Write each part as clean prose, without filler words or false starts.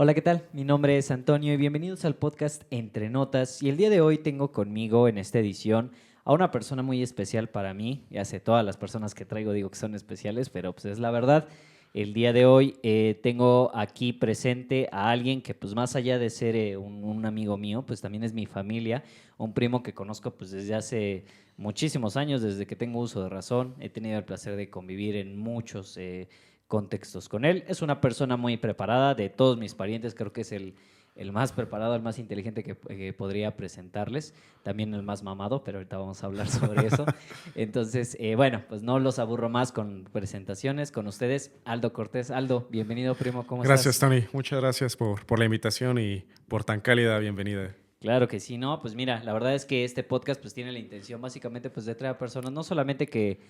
Hola, ¿qué tal? Mi nombre es Antonio y bienvenidos al podcast Entre Notas. Y el día de hoy tengo conmigo en esta edición a una persona muy especial para mí. Ya sé, todas las personas que traigo digo que son especiales, pero pues es la verdad. El día de hoy tengo aquí presente a alguien que pues más allá de ser un amigo mío, pues también es mi familia, un primo que conozco pues desde hace muchísimos años, desde que tengo uso de razón. He tenido el placer de convivir en muchos contextos con él. Es una persona muy preparada, de todos mis parientes creo que es el más preparado, el más inteligente que podría presentarles, también el más mamado, pero ahorita vamos a hablar sobre eso. Entonces, bueno, pues no los aburro más con presentaciones, con ustedes, Aldo Cortés. Aldo, bienvenido primo, ¿cómo Gracias, estás? Tony. Muchas gracias por la invitación y por tan cálida bienvenida. Claro que sí, no, pues mira, la verdad es que este podcast pues tiene la intención básicamente pues de traer a personas no solamente que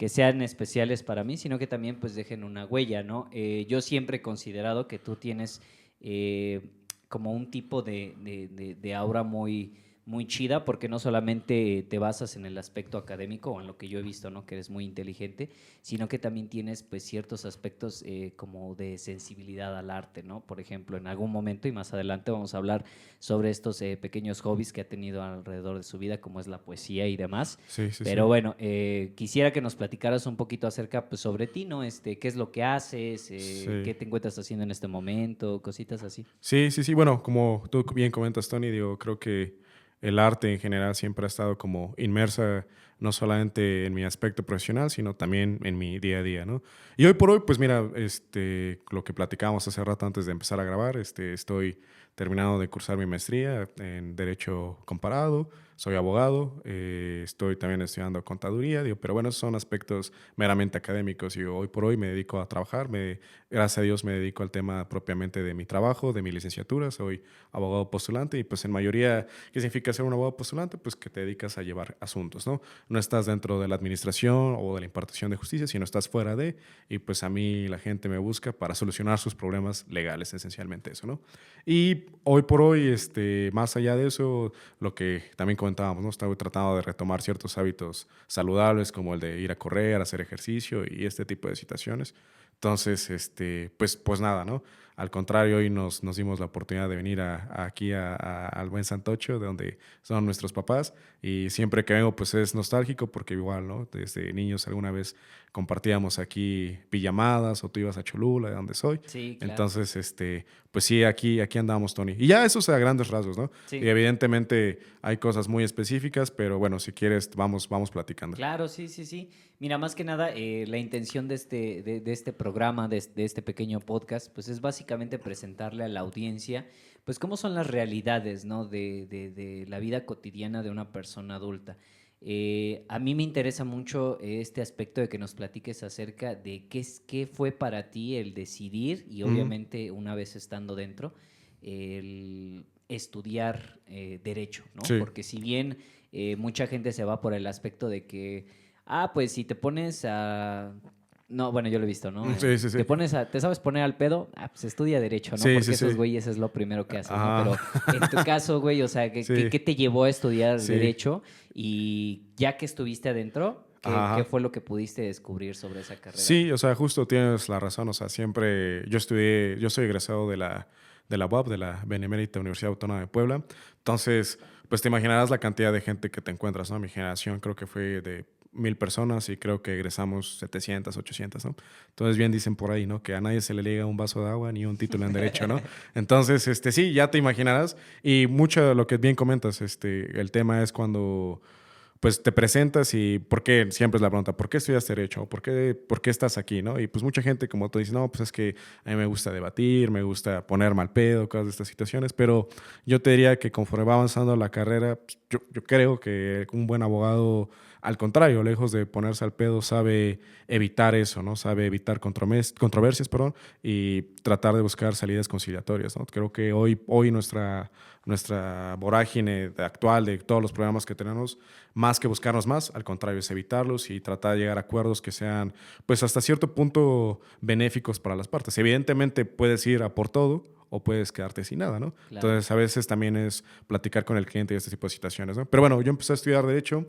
sean especiales para mí, sino que también pues dejen una huella, ¿no? Yo siempre he considerado que tú tienes eh, como un tipo de aura muy chida, porque no solamente te basas en el aspecto académico o en lo que yo he visto, ¿no? Que eres muy inteligente, sino que también tienes pues ciertos aspectos como de sensibilidad al arte, ¿no? Por ejemplo, en algún momento y más adelante vamos a hablar sobre estos pequeños hobbies que ha tenido alrededor de su vida, como es la poesía y demás. Sí, sí, Pero sí. bueno, quisiera que nos platicaras un poquito acerca pues, sobre ti, ¿no? ¿Qué es lo que haces? Sí. ¿Qué te encuentras haciendo en este momento? Cositas así. Sí, sí, sí. Bueno, como tú bien comentas, Tony, digo, creo que el arte en general siempre ha estado como inmersa no solamente en mi aspecto profesional, sino también en mi día a día, ¿no? Y hoy por hoy, pues mira, lo que platicábamos hace rato antes de empezar a grabar, estoy terminando de cursar mi maestría en Derecho Comparado, soy abogado, estoy también estudiando contaduría, digo, pero bueno, esos son aspectos meramente académicos y hoy por hoy me dedico a trabajar, gracias a Dios me dedico al tema propiamente de mi trabajo, de mi licenciatura, soy abogado postulante y pues en mayoría, ¿qué significa ser un abogado postulante? Pues que te dedicas a llevar asuntos, ¿no? No estás dentro de la administración o de la impartición de justicia, sino estás fuera de, y pues a mí la gente me busca para solucionar sus problemas legales, esencialmente eso, ¿no? Y hoy por hoy, más allá de eso, lo que también comentábamos, ¿no? Estoy tratando de retomar ciertos hábitos saludables como el de ir a correr, hacer ejercicio y este tipo de situaciones. Entonces, pues nada, ¿no? Al contrario, hoy nos dimos la oportunidad de venir aquí al buen Santocho, de donde son nuestros papás, y siempre que vengo, pues es nostálgico porque igual, ¿no? Desde niños alguna vez compartíamos aquí pijamadas o tú ibas a Cholula, de donde soy. Sí, claro. Entonces, pues sí, aquí andamos, Tony. Y ya eso es a grandes rasgos, ¿no? Y Sí. evidentemente hay cosas muy específicas, pero bueno, si quieres, vamos platicando. Claro, sí, sí, sí. Mira, más que nada, la intención de este programa, de este pequeño podcast, pues es básicamente presentarle a la audiencia, pues cómo son las realidades, ¿no? De la vida cotidiana de una persona adulta. A mí me interesa mucho este aspecto de que nos platiques acerca de qué fue para ti el decidir y Ujú. obviamente una vez estando dentro, el estudiar derecho, ¿no? Sí, Porque si bien mucha gente se va por el aspecto de que, pues si te pones a... No, bueno, yo lo he visto, ¿no? sí, sí, sí. ¿Te sabes poner al pedo? Pues estudia derecho, ¿no? Sí, sí, Porque esos sí. güeyes es lo primero que haces, ¿no? Ah, Pero en tu caso, güey, o sea, sí, ¿qué te llevó a estudiar sí. derecho? Y ya que estuviste adentro, ¿qué Ajá. fue lo que pudiste descubrir sobre esa carrera? Sí, o sea, justo tienes la razón. O sea, siempre yo soy egresado de la UAP, de la Benemérita Universidad Autónoma de Puebla. Entonces, pues te imaginarás la cantidad de gente que te encuentras, ¿no? Mi generación creo que fue de 1000 personas y creo que egresamos 700, 800, ¿no? Entonces, bien dicen por ahí, ¿no? Que a nadie se le liga un vaso de agua ni un título en derecho, ¿no? Entonces, sí, ya te imaginarás. Y mucho de lo que bien comentas, el tema es cuando pues te presentas y ¿por qué? Siempre es la pregunta, ¿por qué estudias Derecho? ¿Por qué estás aquí? ¿No? Y pues mucha gente, como tú dices, no, pues es que a mí me gusta debatir, me gusta poner mal pedo, cosas de estas situaciones, pero yo te diría que conforme va avanzando la carrera, pues, yo creo que un buen abogado, al contrario, lejos de ponerse al pedo, sabe evitar eso, ¿no? Sabe evitar controversias, perdón, y tratar de buscar salidas conciliatorias, ¿no? Creo que hoy nuestra vorágine actual de todos los programas que tenemos, más que buscarnos más, al contrario, es evitarlos y tratar de llegar a acuerdos que sean, pues hasta cierto punto, benéficos para las partes. Evidentemente puedes ir a por todo o puedes quedarte sin nada, ¿no? Claro. Entonces, a veces también es platicar con el cliente y este tipo de situaciones, ¿no? Pero bueno, yo empecé a estudiar Derecho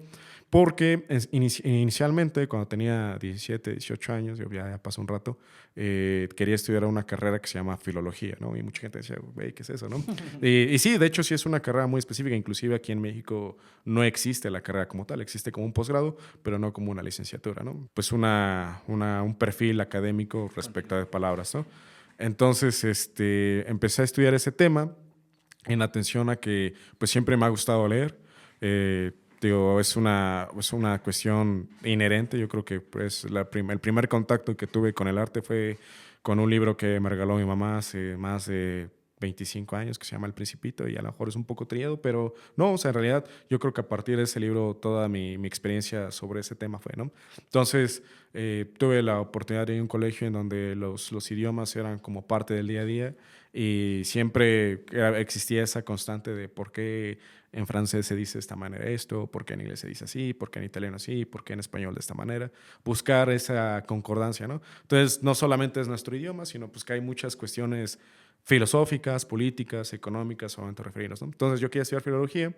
porque inicialmente, cuando tenía 17, 18 años, yo ya pasó un rato, quería estudiar una carrera que se llama Filología, ¿no? Y mucha gente decía, güey, ¿qué es eso, no? Y sí, de hecho, sí es una carrera muy específica. Inclusive aquí en México no existe la carrera como tal, existe como un posgrado, pero no como una licenciatura, ¿no? Pues un perfil académico respecto a palabras, ¿no? Entonces, empecé a estudiar ese tema en atención a que pues siempre me ha gustado leer. Digo, es una cuestión inherente. Yo creo que pues, el primer contacto que tuve con el arte fue con un libro que me regaló mi mamá hace más de 25 años, que se llama El Principito, y a lo mejor es un poco trillado, pero no, o sea, en realidad yo creo que a partir de ese libro toda mi experiencia sobre ese tema fue, ¿no? Entonces, tuve la oportunidad de ir a un colegio en donde los idiomas eran como parte del día a día y siempre existía esa constante de por qué en francés se dice de esta manera esto, por qué en inglés se dice así, por qué en italiano así, por qué en español de esta manera. Buscar esa concordancia, ¿no? Entonces, no solamente es nuestro idioma, sino pues que hay muchas cuestiones filosóficas, políticas, económicas, obviamente referirnos, ¿no? Entonces yo quería estudiar filología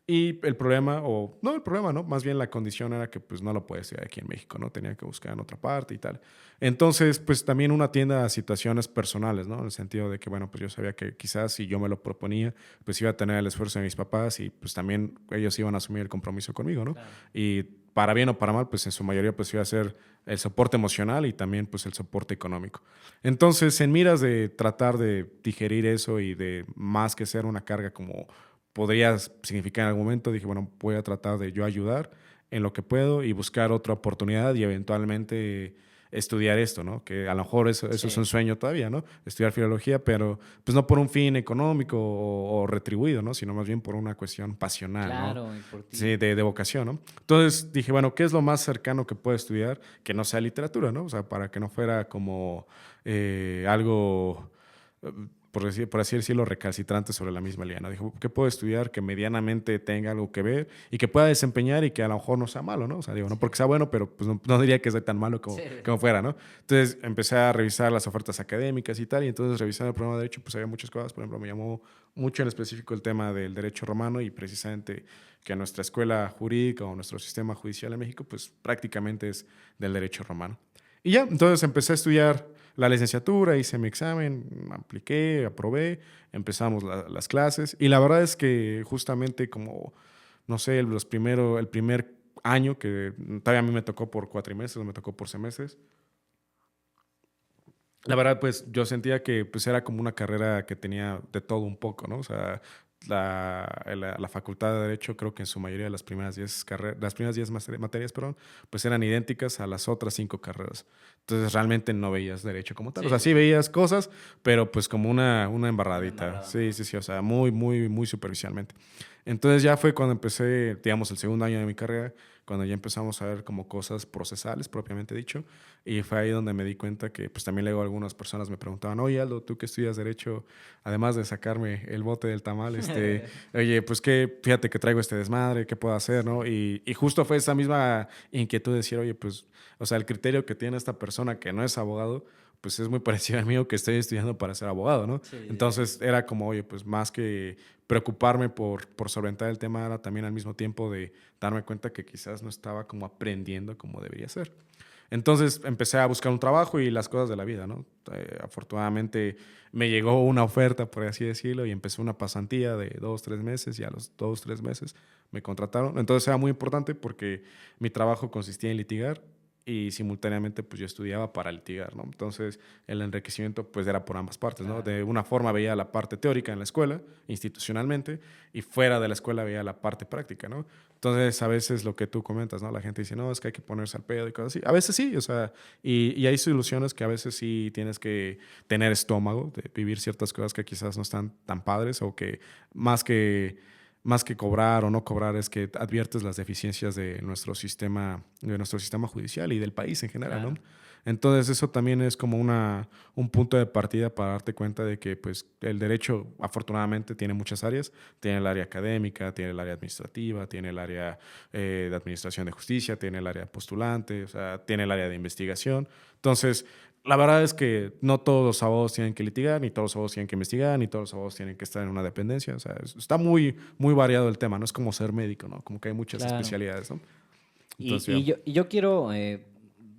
y el problema, o no el problema, ¿no? Más bien la condición era que pues no lo podía estudiar aquí en México, ¿no? Tenía que buscar en otra parte y tal. Entonces, pues también una tienda a situaciones personales, ¿no? En el sentido de que, bueno, pues yo sabía que quizás si yo me lo proponía, pues iba a tener el esfuerzo de mis papás y pues también ellos iban a asumir el compromiso conmigo, ¿no? Claro. Y para bien o para mal, pues en su mayoría pues iba a ser el soporte emocional y también pues el soporte económico. Entonces, en miras de tratar de digerir eso y de más que ser una carga como podría significar en algún momento, dije, bueno, voy a tratar de yo ayudar en lo que puedo y buscar otra oportunidad y eventualmente estudiar esto, ¿no? Que a lo mejor eso es un sueño todavía, ¿no? Estudiar filología, pero pues no por un fin económico o retribuido, ¿no? Sino más bien por una cuestión pasional, Claro, ¿no? y por ti. Sí, de vocación, ¿no? Entonces dije, bueno, ¿qué es lo más cercano que puedo estudiar que no sea literatura, ¿no? O sea, para que no fuera como algo, por así decirlo, recalcitrante sobre la misma línea, ¿no? Dije, ¿qué puedo estudiar que medianamente tenga algo que ver y que pueda desempeñar y que a lo mejor no sea malo, ¿no? O sea, digo, no porque sea bueno, pero pues no diría que sea tan malo como fuera, ¿no? Entonces empecé a revisar las ofertas académicas y tal, y entonces revisando el programa de Derecho, pues había muchas cosas. Por ejemplo, me llamó mucho en específico el tema del derecho romano y precisamente que nuestra escuela jurídica o nuestro sistema judicial en México, pues prácticamente es del derecho romano. Y ya, entonces empecé a estudiar la licenciatura, hice mi examen, apliqué, aprobé, empezamos las clases y la verdad es que justamente como, no sé, el primer año, que todavía a mí me tocó por cuatrimestres, me tocó por semestres, la verdad, pues yo sentía que pues, era como una carrera que tenía de todo un poco, ¿no? O sea, la facultad de Derecho, creo que en su mayoría las primeras 10 materias, perdón, pues eran idénticas a las otras 5 carreras. Entonces realmente no veías Derecho como tal. Sí, O sea, sí veías cosas, pero pues como una embarradita. embarrada. Sí, sí, sí, o sea, muy, muy, muy superficialmente. Entonces ya fue cuando empecé, digamos, el segundo año de mi carrera, cuando ya empezamos a ver como cosas procesales, propiamente dicho, y fue ahí donde me di cuenta que pues también luego algunas personas me preguntaban, oye Aldo, tú que estudias Derecho, además de sacarme el bote del tamal, oye, pues que fíjate que traigo este desmadre, ¿qué puedo hacer, no? Y justo fue esa misma inquietud de decir, oye, pues, o sea, el criterio que tiene esta persona que no es abogado, pues es muy parecido al mío que estoy estudiando para ser abogado, ¿no? Sí, Entonces era como, oye, pues más que preocuparme por solventar el tema, era también al mismo tiempo de darme cuenta que quizás no estaba como aprendiendo como debería ser. Entonces empecé a buscar un trabajo y las cosas de la vida, ¿no? Afortunadamente me llegó una oferta, por así decirlo, y empecé una pasantía de 2, 3 meses y a los 2, 3 meses me contrataron. Entonces era muy importante porque mi trabajo consistía en litigar y simultáneamente pues yo estudiaba para litigar, ¿no? Entonces el enriquecimiento pues era por ambas partes, ¿no? claro. De una forma veía la parte teórica en la escuela, institucionalmente, y fuera de la escuela veía la parte práctica, ¿no? Entonces a veces lo que tú comentas, ¿no? La gente dice, no, es que hay que ponerse al pedo y cosas así. A veces sí, o sea, y hay soluciones que a veces sí tienes que tener estómago, de vivir ciertas cosas que quizás no están tan padres o que más que más que cobrar o no cobrar, es que adviertes las deficiencias de nuestro sistema judicial y del país en general, ¿no? Claro. Entonces eso también es como un punto de partida para darte cuenta de que pues, el derecho afortunadamente tiene muchas áreas. Tiene el área académica, tiene el área administrativa, tiene el área de administración de justicia, tiene el área postulante, o sea, tiene el área de investigación. Entonces, la verdad es que no todos los abogados tienen que litigar, ni todos los abogados tienen que investigar, ni todos los abogados tienen que estar en una dependencia. O sea, está muy, muy variado el tema. No es como ser médico, ¿no? Como que hay muchas Claro. especialidades, ¿no? Y, Entonces, y ya. yo, y yo quiero,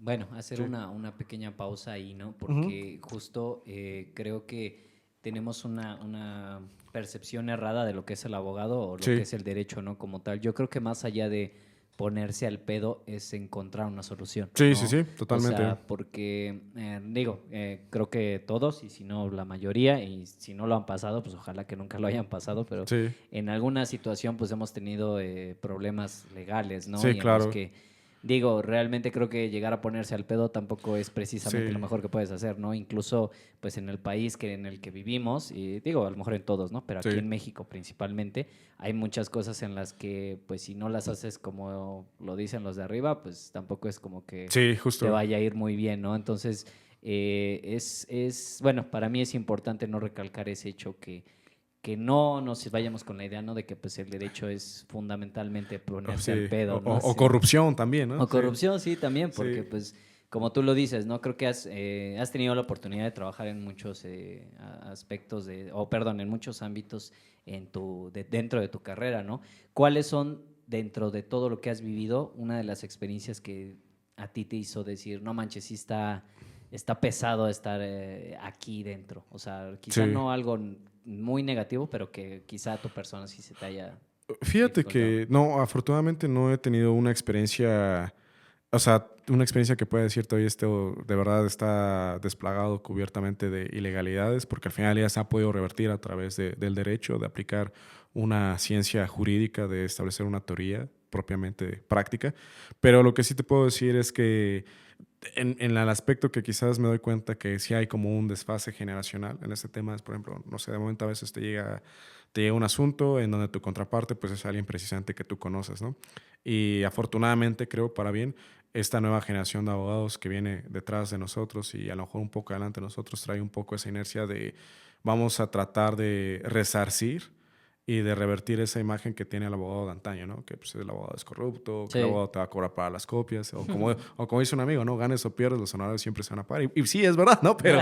bueno, hacer Sí. una pequeña pausa ahí, ¿no? Ujú. Porque justo creo que tenemos una percepción errada de lo que es el abogado o lo que Sí, es el derecho, ¿no? Como tal. Yo creo que más allá de ponerse al pedo es encontrar una solución, sí, sí, ¿no? sí, O totalmente. sea, porque, creo que todos, y si no la mayoría, y si no lo han pasado, pues ojalá que nunca lo hayan pasado, pero Sí, en alguna situación pues hemos tenido problemas legales, ¿no? sí, Y en los claro. que, digo, realmente creo que llegar a ponerse al pedo tampoco es precisamente lo Sí, mejor que puedes hacer, ¿no? Incluso pues en el país en el que vivimos, y digo, a lo mejor en todos, ¿no? Pero aquí sí, en México principalmente, hay muchas cosas en las que pues si no las haces como lo dicen los de arriba, pues tampoco es como que sí, te justo. vaya a ir muy bien, ¿no? Entonces, bueno, para mí es importante no recalcar ese hecho que no nos vayamos con la idea, ¿no? De que pues el derecho es fundamentalmente ponerse al Sí, pedo, ¿no? o Sí. corrupción también, ¿no? O Sí, corrupción, sí, también, porque sí, pues como tú lo dices, ¿no? Creo que has tenido la oportunidad de trabajar en muchos aspectos o perdón, en muchos ámbitos dentro de tu carrera, ¿no? ¿Cuáles son, dentro de todo lo que has vivido, una de las experiencias que a ti te hizo decir, no manches, sí está pesado estar aquí dentro? O sea, quizá sí. no algo muy negativo, pero que quizá a tu persona sí se te haya Fíjate dificultado. que no, afortunadamente no he tenido una experiencia, o sea, una experiencia que pueda decirte hoy esto de verdad está desplagado cubiertamente de ilegalidades, porque al final ya se ha podido revertir a través del derecho, de aplicar una ciencia jurídica, de establecer una teoría propiamente práctica. Pero lo que sí te puedo decir es que en el aspecto que quizás me doy cuenta que sí hay como un desfase generacional en este tema es, por ejemplo, no sé, de momento a veces te llega un asunto en donde tu contraparte pues es alguien precisamente que tú conoces, ¿no? Y afortunadamente creo para bien, esta nueva generación de abogados que viene detrás de nosotros y a lo mejor un poco adelante de nosotros trae un poco esa inercia de vamos a tratar de resarcir y de revertir esa imagen que tiene el abogado de antaño, ¿no? Que pues, el abogado es corrupto, que el Sí. abogado te va a cobrar para las copias, o como dice un amigo, ¿no? Ganes o pierdes, los honorarios siempre se van a pagar. Y sí, es verdad, ¿no? Pero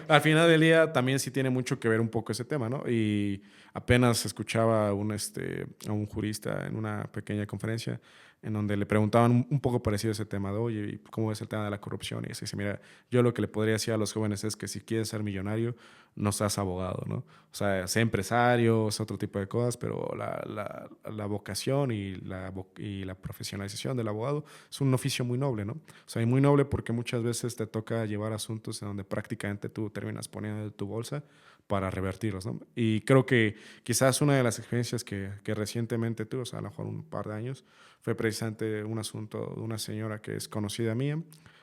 al final del día también sí tiene mucho que ver un poco ese tema, ¿no? Y apenas escuchaba a un jurista en una pequeña conferencia en donde le preguntaban un poco parecido a ese tema de, oye, ¿y cómo es el tema de la corrupción? Y dice, mira, yo lo que le podría decir a los jóvenes es que si quieres ser millonario, no seas abogado, ¿no? O sea, sea empresario, sea otro tipo de cosas, pero la vocación y la profesionalización del abogado es un oficio muy noble, ¿no? O sea, y muy noble porque muchas veces te toca llevar asuntos en donde prácticamente tú terminas poniendo de tu bolsa para revertirlos, ¿no? Y creo que quizás una de las experiencias que recientemente tuve, o sea, a lo mejor un par de años, fue precisamente un asunto de una señora que es conocida mía,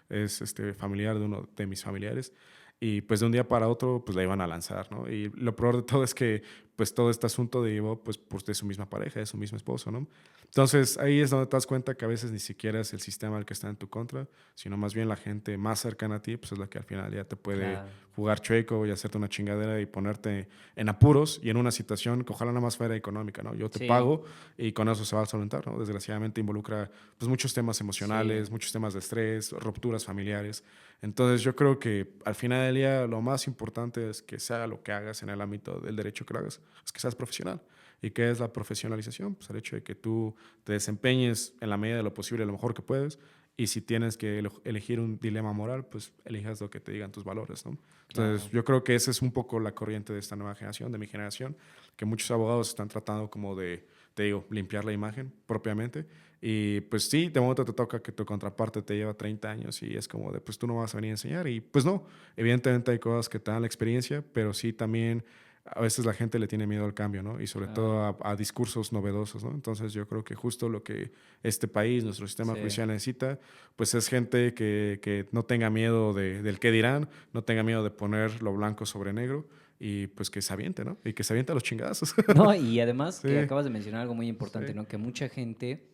es familiar de uno de mis familiares, y pues de un día para otro pues la iban a lanzar, ¿no? Y lo peor de todo es que pues todo este asunto derivó pues de su misma pareja, de su mismo esposo, ¿no? Entonces ahí es donde te das cuenta que a veces ni siquiera es el sistema el que está en tu contra, sino más bien la gente más cercana a ti pues es la que al final ya te puede Claro. jugar chueco y hacerte una chingadera y ponerte en apuros y en una situación que ojalá nada más fuera económica, ¿no? Yo te Sí, pago y con eso se va a solventar, ¿no? Desgraciadamente involucra pues muchos temas sí. emocionales, muchos temas de estrés, rupturas familiares. Entonces yo creo que al final del día lo más importante es que sea lo que hagas en el ámbito del derecho que lo hagas, es que seas profesional. ¿Y qué es la profesionalización? Pues el hecho de que tú te desempeñes en la medida de lo posible, lo mejor que puedes, y si tienes que elegir un dilema moral, pues elijas lo que te digan tus valores, ¿no? Entonces, Claro. yo creo que esa es un poco la corriente de esta nueva generación, de mi generación, que muchos abogados están tratando como de, te digo, limpiar la imagen propiamente. Y pues sí, de momento te toca que tu contraparte te lleva 30 años y es como de, pues tú no vas a venir a enseñar. Y pues no, evidentemente hay cosas que te dan la experiencia, pero sí también a veces la gente le tiene miedo al cambio, ¿no? Y sobre todo Claro. a discursos novedosos, ¿no? Entonces yo creo que justo lo que este país, nuestro sistema Sí. judicial necesita, pues es gente que no tenga miedo del qué dirán, no tenga miedo de poner lo blanco sobre negro y pues que se aviente, ¿no? Y que se aviente a los chingazos. No, y además que Sí, acabas de mencionar algo muy importante, sí, ¿no? Que mucha gente,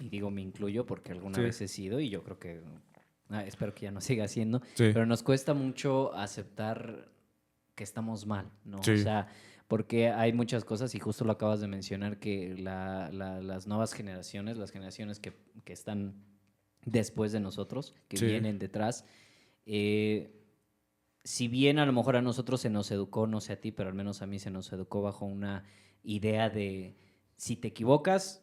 y digo me incluyo porque alguna sí, vez he sido y yo creo que, espero que ya no siga siendo, sí, pero nos cuesta mucho aceptar que estamos mal, ¿no? O sí, sea, porque hay muchas cosas y justo lo acabas de mencionar que las nuevas generaciones, las generaciones que están después de nosotros, que sí, vienen detrás, eh, si bien a lo mejor a nosotros se nos educó, no sé a ti, pero al menos a mí se nos educó bajo una idea de si te equivocas,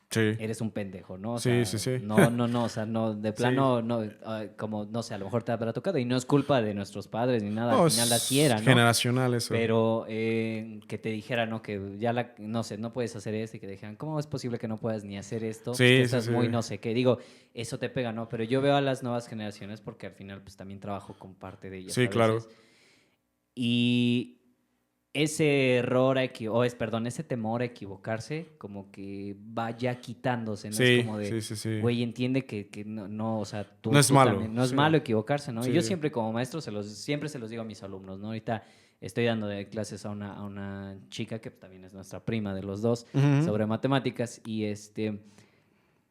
Sí, eres un pendejo, ¿no? O sí, sea, sí, sí. no, o sea, no, de Sí. plano, no, como, no sé, a lo mejor te habrá tocado y no es culpa de nuestros padres ni nada, al No, final así es era, ¿no? generacional eso. Pero que te dijeran, ¿no? Que ya no sé, no puedes hacer esto y que te dijeran, ¿cómo es posible que no puedas ni hacer esto? Pues que Sí, sí, estás sí. muy no sé qué. Digo, eso te pega, ¿no? Pero yo veo a las nuevas generaciones porque al final pues también trabajo con parte de ellas Sí, a claro. veces. Y ese error, perdón, ese temor a equivocarse, como que va ya quitándose, ¿no? Es Sí, como de, sí, sí, sí. güey, entiende que no, no, o sea, No es tú malo, también, no es sí. malo equivocarse, ¿no? Y yo Sí. siempre como maestro siempre se los digo a mis alumnos, ¿no? Ahorita estoy dando de clases a una chica que también es nuestra prima de los dos Ujú. sobre matemáticas y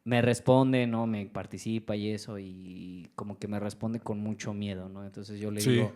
me responde, ¿no? Me participa y eso y como que me responde con mucho miedo, ¿no? Entonces yo le Sí. digo,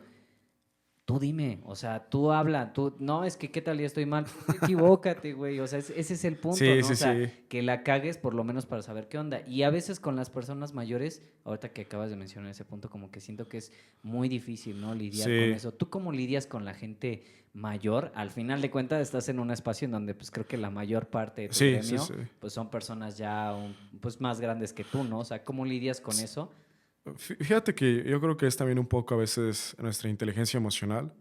tú dime, o sea, tú habla, tú, no, es que qué tal ya estoy mal, pues tú equivócate, güey, o sea, ese es el punto, Sí, ¿no? O sí, sea, sí. que la cagues por lo menos para saber qué onda. Y a veces con las personas mayores, ahorita que acabas de mencionar ese punto, como que siento que es muy difícil, ¿no? Lidiar con Sí. eso. ¿Tú cómo lidias con la gente mayor? Al final de cuentas estás en un espacio en donde pues creo que la mayor parte de tu Sí, sí, gremio sí. pues son personas ya pues más grandes que tú, ¿no? O sea, ¿cómo lidias con eso? Fíjate que yo creo que es también un poco a veces nuestra inteligencia emocional.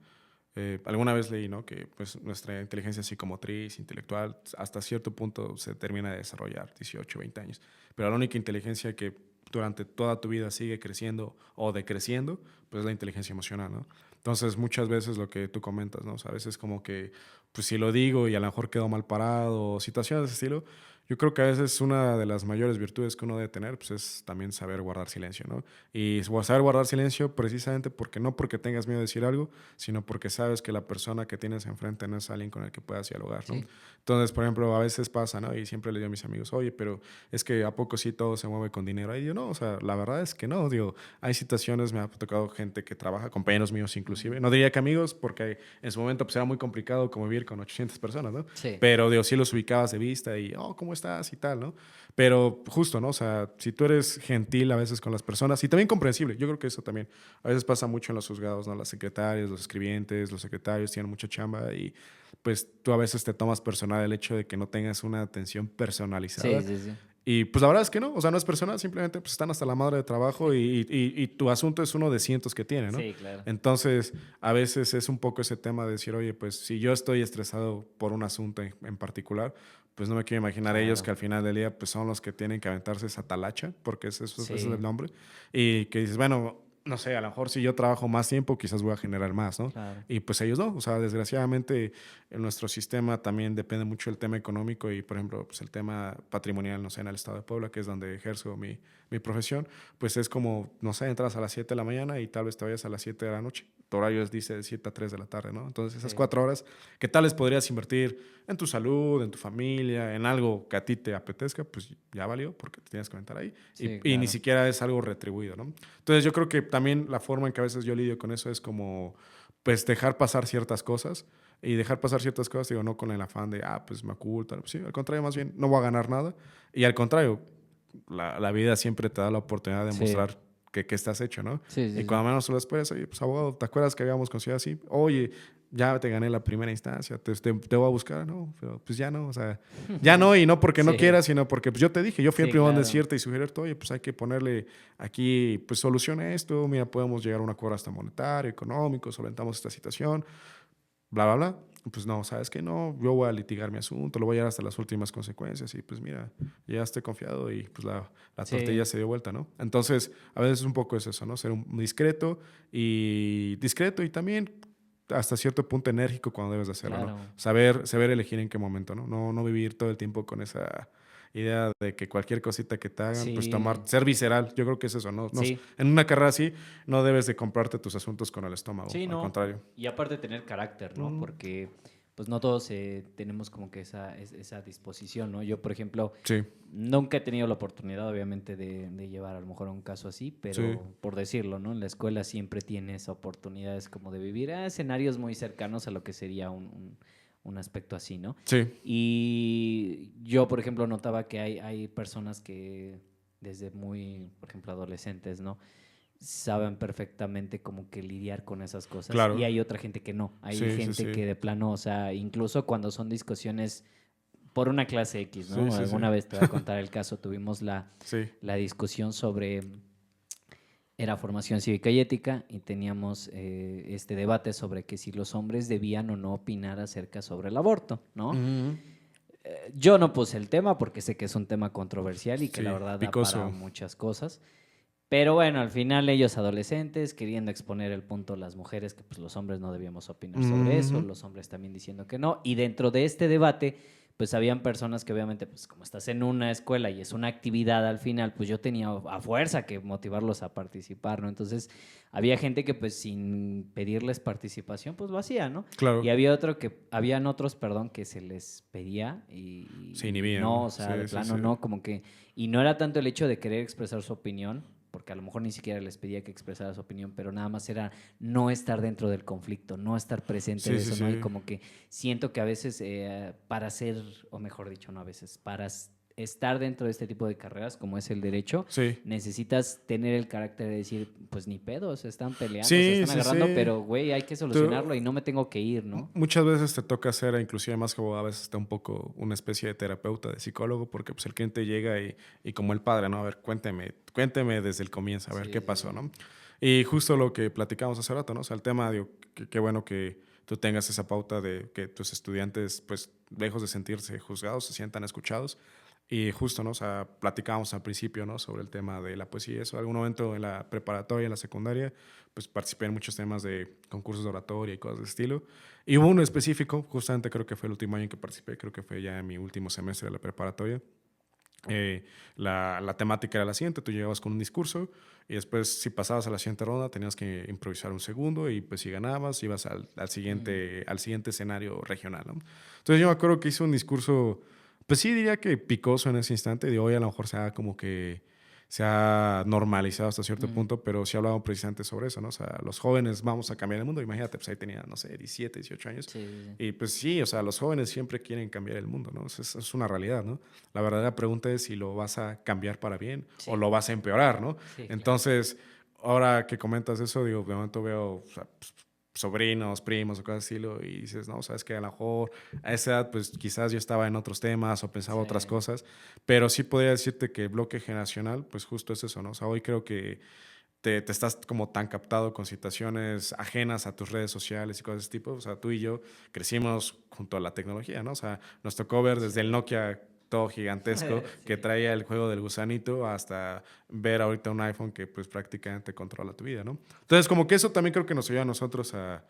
Alguna vez leí, ¿no? Que pues nuestra inteligencia psicomotriz, intelectual, hasta cierto punto se termina de desarrollar, 18, 20 años. Pero la única inteligencia que durante toda tu vida sigue creciendo o decreciendo, pues es la inteligencia emocional, ¿no? Entonces, muchas veces lo que tú comentas, ¿no? O sea, a veces como que, pues si lo digo y a lo mejor quedo mal parado, o situaciones de ese estilo, yo creo que a veces una de las mayores virtudes que uno debe tener, pues es también saber guardar silencio, ¿no? Y saber guardar silencio precisamente porque no porque tengas miedo de decir algo, sino porque sabes que la persona que tienes enfrente no es alguien con el que puedas dialogar, ¿no? Sí, Entonces, por ejemplo, a veces pasa, ¿no? Y siempre le digo a mis amigos, oye, pero es que ¿a poco sí todo se mueve con dinero? Y yo, no, o sea, la verdad es que no, digo, hay situaciones, me ha tocado gente que trabaja, compañeros míos inclusive, ujú, no diría que amigos, porque en su momento pues era muy complicado convivir con 800 personas, ¿no? sí, Pero, digo, sí los ubicabas de vista y, oh, ¿cómo estás? Y tal, ¿no? Pero justo, ¿no? O sea, si tú eres gentil a veces con las personas y también comprensible, yo creo que eso también a veces pasa mucho en los juzgados, ¿no? Las secretarias, los escribientes, los secretarios tienen mucha chamba y pues tú a veces te tomas personal el hecho de que no tengas una atención sí, personalizada sí, sí, y pues la verdad es que no, o sea, no es personal, simplemente pues están hasta la madre de trabajo sí, y tu asunto es uno de cientos que tiene, ¿no? sí, claro. Entonces, a veces es un poco ese tema de decir, oye, pues si yo estoy estresado por un asunto en particular, pues no me quiero imaginar ellos que Claro, al final del día pues son los que tienen que aventarse esa talacha, porque ese es el sí, nombre, y que dices, bueno, no sé, a lo mejor si yo trabajo más tiempo, quizás voy a generar más, ¿no? claro. Y pues ellos no, o sea, desgraciadamente en nuestro sistema también depende mucho el tema económico y, por ejemplo, pues el tema patrimonial, no sé, en el estado de Puebla, que es donde ejerzo mi profesión, pues es como, no sé, entras a las 7 de la mañana y tal vez te vayas a las 7 de la noche. Tu horario dice de 7 a 3 de la tarde, ¿no? Entonces esas Sí, 4 horas, ¿qué tal les podrías invertir en tu salud, en tu familia, en algo que a ti te apetezca? Pues ya valió porque te tienes que aventar ahí sí, y ni claro. siquiera es algo retribuido, ¿no? Entonces yo creo que también la forma en que a veces yo lidio con eso es como, pues dejar pasar ciertas cosas y dejar pasar ciertas cosas, digo, no con el afán de, pues me ocultan. Pues, sí, al contrario, más bien, no voy a ganar nada. Y al contrario, la vida siempre te da la oportunidad de Sí, mostrar que estás hecho, ¿no? sí, Y sí, sí. cuando menos te lo esperas, oye, pues abogado, ¿te acuerdas que habíamos conseguido así? Oye, ya te gané la primera instancia, te voy a buscar, no, pero pues ya no, o sea, ya no, y no porque no Sí, quieras, sino porque pues yo te dije, yo fui el sí, primero en claro. decirte y sugerirte, oye, pues hay que ponerle aquí, pues solución a esto, mira, podemos llegar a un acuerdo hasta monetario, económico, solventamos esta situación, bla, bla, bla. Pues no, sabes que no, yo voy a litigar mi asunto, lo voy a llevar hasta las últimas consecuencias y pues mira, ya estoy confiado y pues la tortilla Sí, se dio vuelta, ¿no? Entonces, a veces un poco es eso, ¿no? Ser un discreto y también hasta cierto punto enérgico cuando debes de hacerlo, ¿no? claro. Saber elegir en qué momento, ¿no? No vivir todo el tiempo con esa idea de que cualquier cosita que te hagan, pues Sí, ser visceral, yo creo que es eso, ¿no? sí, En una carrera así no debes de comprarte tus asuntos con el estómago, sí, al no. contrario. Y aparte tener carácter, ¿no? Mm, Porque pues no todos tenemos como que esa disposición, ¿no? Yo, por ejemplo, sí, nunca he tenido la oportunidad, obviamente, de llevar a lo mejor a un caso así, sí, pero por decirlo, ¿no? En la escuela siempre tienes oportunidades como de vivir escenarios muy cercanos a lo que sería un aspecto así, ¿no? sí, Y yo, por ejemplo, notaba que hay personas que desde muy, por ejemplo, adolescentes, ¿no? saben perfectamente como que lidiar con esas cosas. Claro. Y hay otra gente que no. Hay Sí, gente sí. que de plano, o sea, incluso cuando son discusiones por una clase X, ¿no? Sí. Alguna vez te voy a contar el caso, tuvimos Sí. la discusión sobre, era formación cívica y ética, y teníamos este debate sobre que si los hombres debían o no opinar acerca sobre el aborto, ¿no? Ujú. Yo no puse el tema porque sé que es un tema controversial y que la Sí, verdad da para picoso. muchas cosas. Pero bueno, al final ellos adolescentes queriendo exponer el punto las mujeres, que pues los hombres no debíamos opinar sobre eso, Ujú. los hombres también diciendo que no. Y dentro de este debate, pues habían personas que obviamente, pues como estás en una escuela y es una actividad al final, pues yo tenía a fuerza que motivarlos a participar, ¿no? Entonces había gente que pues sin pedirles participación, pues lo hacía, ¿no? Claro. Y habían otros, perdón, que se les pedía Se y no, inhibían. o Sí, sea, de sí, plano sí. no, como que, y no era tanto el hecho de querer expresar su opinión, porque a lo mejor ni siquiera les pedía que expresara su opinión, pero nada más era no estar dentro del conflicto, no estar presente Sí, de sí, eso, ¿no? Y sí. como que siento que a veces para ser, o mejor dicho, no a veces, estar dentro de este tipo de carreras, como es el derecho, Sí. necesitas tener el carácter de decir, pues ni pedo, se están peleando, se Sí, están sí, agarrando, sí. pero güey, hay que Tú- solucionarlo y no me tengo que ir, ¿no? Muchas veces te toca ser, inclusive más como a veces está un poco una especie de terapeuta, de psicólogo, porque pues el cliente llega y como el padre, ¿no? A ver, cuénteme desde el comienzo, a ver Sí, qué sí, pasó, sí. ¿no? Y justo lo que platicamos hace rato, ¿no? O sea, el tema, digo, qué bueno que tú tengas esa pauta de que tus estudiantes, pues, lejos de sentirse juzgados, se sientan escuchados. Y justo, ¿no? O sea, platicábamos al principio, ¿no? Sobre el tema de la poesía. Eso, algún momento en la preparatoria, en la secundaria, pues participé en muchos temas de concursos de oratoria y cosas de estilo. Y hubo uno específico, justamente creo que fue el último año en que participé, creo que fue ya en mi último semestre de la preparatoria. La temática era la siguiente, tú llegabas con un discurso y después si pasabas a la siguiente ronda tenías que improvisar un segundo y pues si ganabas ibas Mm. al siguiente escenario regional, ¿no? Entonces yo me acuerdo que hice un discurso, pues sí diría que picoso en ese instante, de hoy a lo mejor sea como que se ha normalizado hasta cierto Mm. punto, pero sí hablaba precisamente sobre eso, ¿no? O sea, los jóvenes vamos a cambiar el mundo, imagínate, pues ahí tenía, no sé, 17, 18 años, Sí, sí, sí. y pues sí, o sea, los jóvenes siempre quieren cambiar el mundo, ¿no? Es una realidad, ¿no? La verdadera pregunta es si lo vas a cambiar para bien o Sí, lo vas a empeorar, ¿no? sí, claro. Entonces, ahora que comentas eso, digo, de momento veo, o sea, pues, sobrinos, primos o cosas así, y dices, no, sabes que a lo mejor a esa edad, pues quizás yo estaba en otros temas o pensaba Sí. otras cosas, pero sí podría decirte que el bloque generacional, pues justo es eso, ¿no? O sea, hoy creo que te estás como tan captado con situaciones ajenas a tus redes sociales y cosas de ese tipo. O sea, tú y yo crecimos junto a la tecnología, ¿no? O sea, nos tocó ver desde el Sí. Nokia todo gigantesco que Sí. traía el juego del gusanito hasta ver ahorita un iPhone que pues prácticamente controla tu vida, ¿no? Entonces, como que eso también creo que nos ayuda a nosotros a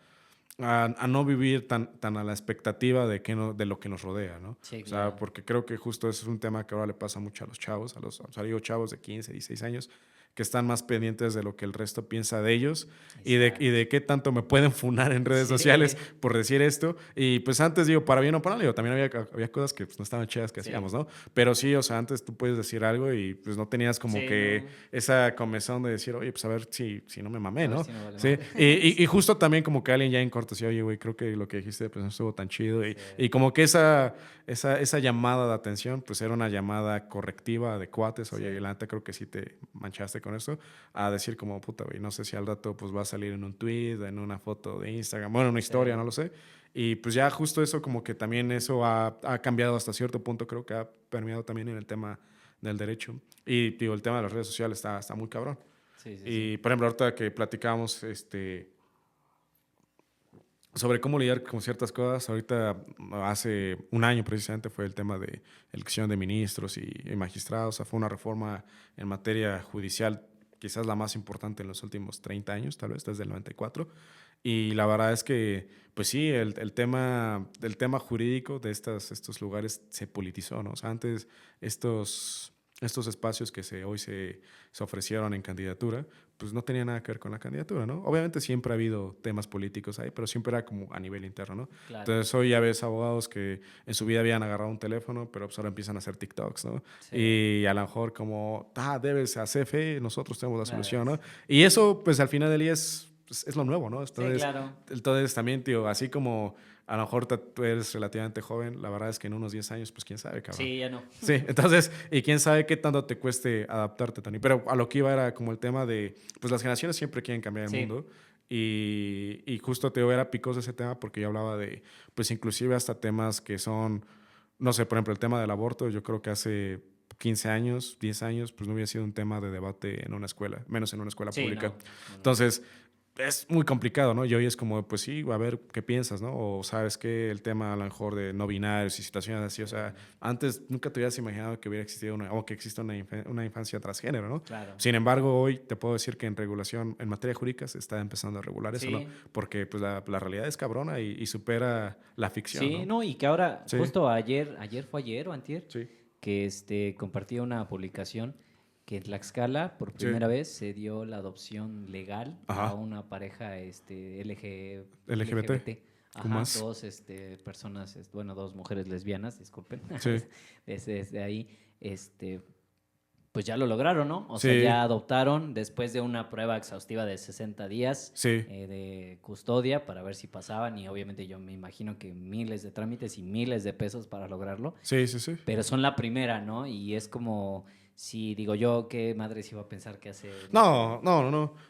no vivir tan a la expectativa de, de lo que nos rodea, ¿no? Sí, O sea, claro. porque creo que justo eso es un tema que ahora le pasa mucho a los chavos, o sea, digo chavos de 15, 16 años, que están más pendientes de lo que el resto piensa de ellos y Exacto. de qué tanto me pueden funar en redes sociales Sí. por decir esto. Y pues antes, digo, para bien o para mal, digo, también había cosas que pues, no estaban chidas que Sí. hacíamos, ¿no? Pero sí, o sea, antes tú puedes decir algo y pues no tenías como Sí, que no. esa comezón de decir, oye, pues a ver si no me mamé, A ver ¿no? si no vale Sí, madre. y Sí. justo también como que alguien ya en corto decía, oye, güey, creo que lo que dijiste pues no estuvo tan chido. Sí. Y como que esa llamada de atención, pues era una llamada correctiva de cuates, oye, Sí. la neta creo que sí te manchaste con esto, a decir como, puta, güey, no sé si al rato pues va a salir en un tweet, en una foto de Instagram, bueno, en una Sí. historia, no lo sé. Y pues ya justo eso como que también eso ha cambiado hasta cierto punto, creo que ha permeado también en el tema del derecho. Y digo, el tema de las redes sociales está muy cabrón. Sí, sí, sí. Y por ejemplo, ahorita que platicábamos sobre cómo lidiar con ciertas cosas, ahorita hace un año precisamente fue el tema de elección de ministros y magistrados, o sea, fue una reforma en materia judicial, quizás la más importante en los últimos 30 años, tal vez desde el 94. Y la verdad es que, pues sí, el tema jurídico de estos lugares se politizó, ¿no? O sea, antes estos espacios que hoy se ofrecieron en candidatura, pues no tenía nada que ver con la candidatura, ¿no? Obviamente siempre ha habido temas políticos ahí, pero siempre era como a nivel interno, ¿no? Claro. Entonces hoy ya ves abogados que en su vida habían agarrado un teléfono, pero pues ahora empiezan a hacer TikToks, ¿no? Sí. Y a lo mejor como, debes a CFE, nosotros tenemos la solución, ¿no? Sí. Y eso, pues al final del día es lo nuevo, ¿no? Sí, Entonces, claro. entonces también, tío, así como a lo mejor tú eres relativamente joven, la verdad es que en unos 10 años, pues quién sabe, cabrón. Sí, ya no. Sí, entonces, y quién sabe qué tanto te cueste adaptarte, Tony. Pero a lo que iba era como el tema de, pues las generaciones siempre quieren cambiar el Sí. mundo. Y justo te era picoso ese tema porque yo hablaba de, pues inclusive hasta temas que son, no sé, por ejemplo, el tema del aborto, yo creo que hace 15 años, 10 años, pues no hubiera sido un tema de debate en una escuela, menos en una escuela Sí, pública. no. Entonces, es muy complicado, ¿no? Y hoy es como, pues sí, a ver qué piensas, ¿no? O sabes que el tema a lo mejor de no binarios y situaciones así, o sea, antes nunca te hubieras imaginado que hubiera existido o que exista una infancia transgénero, ¿no? Claro. Sin embargo, hoy te puedo decir que en regulación, en materia jurídica, se está empezando a regular eso, Sí. ¿no? Porque pues la realidad es cabrona y supera la ficción, Sí, ¿no? no, y que ahora, Sí. justo ayer fue ayer o antier, Sí. que compartí una publicación que en Tlaxcala por Sí. primera vez se dio la adopción legal Ajá. a una pareja LGBT. ¿Cómo Ajá, más? dos personas, bueno, dos mujeres lesbianas, disculpen. Sí. Desde ahí, pues ya lo lograron, ¿no? O sea, Sí. ya adoptaron después de una prueba exhaustiva de 60 días Sí. de custodia para ver si pasaban y obviamente yo me imagino que miles de trámites y miles de pesos para lograrlo, Sí, sí, sí. pero son la primera, ¿no? Y es como, si digo yo, ¿qué madre se iba a pensar que hace? No.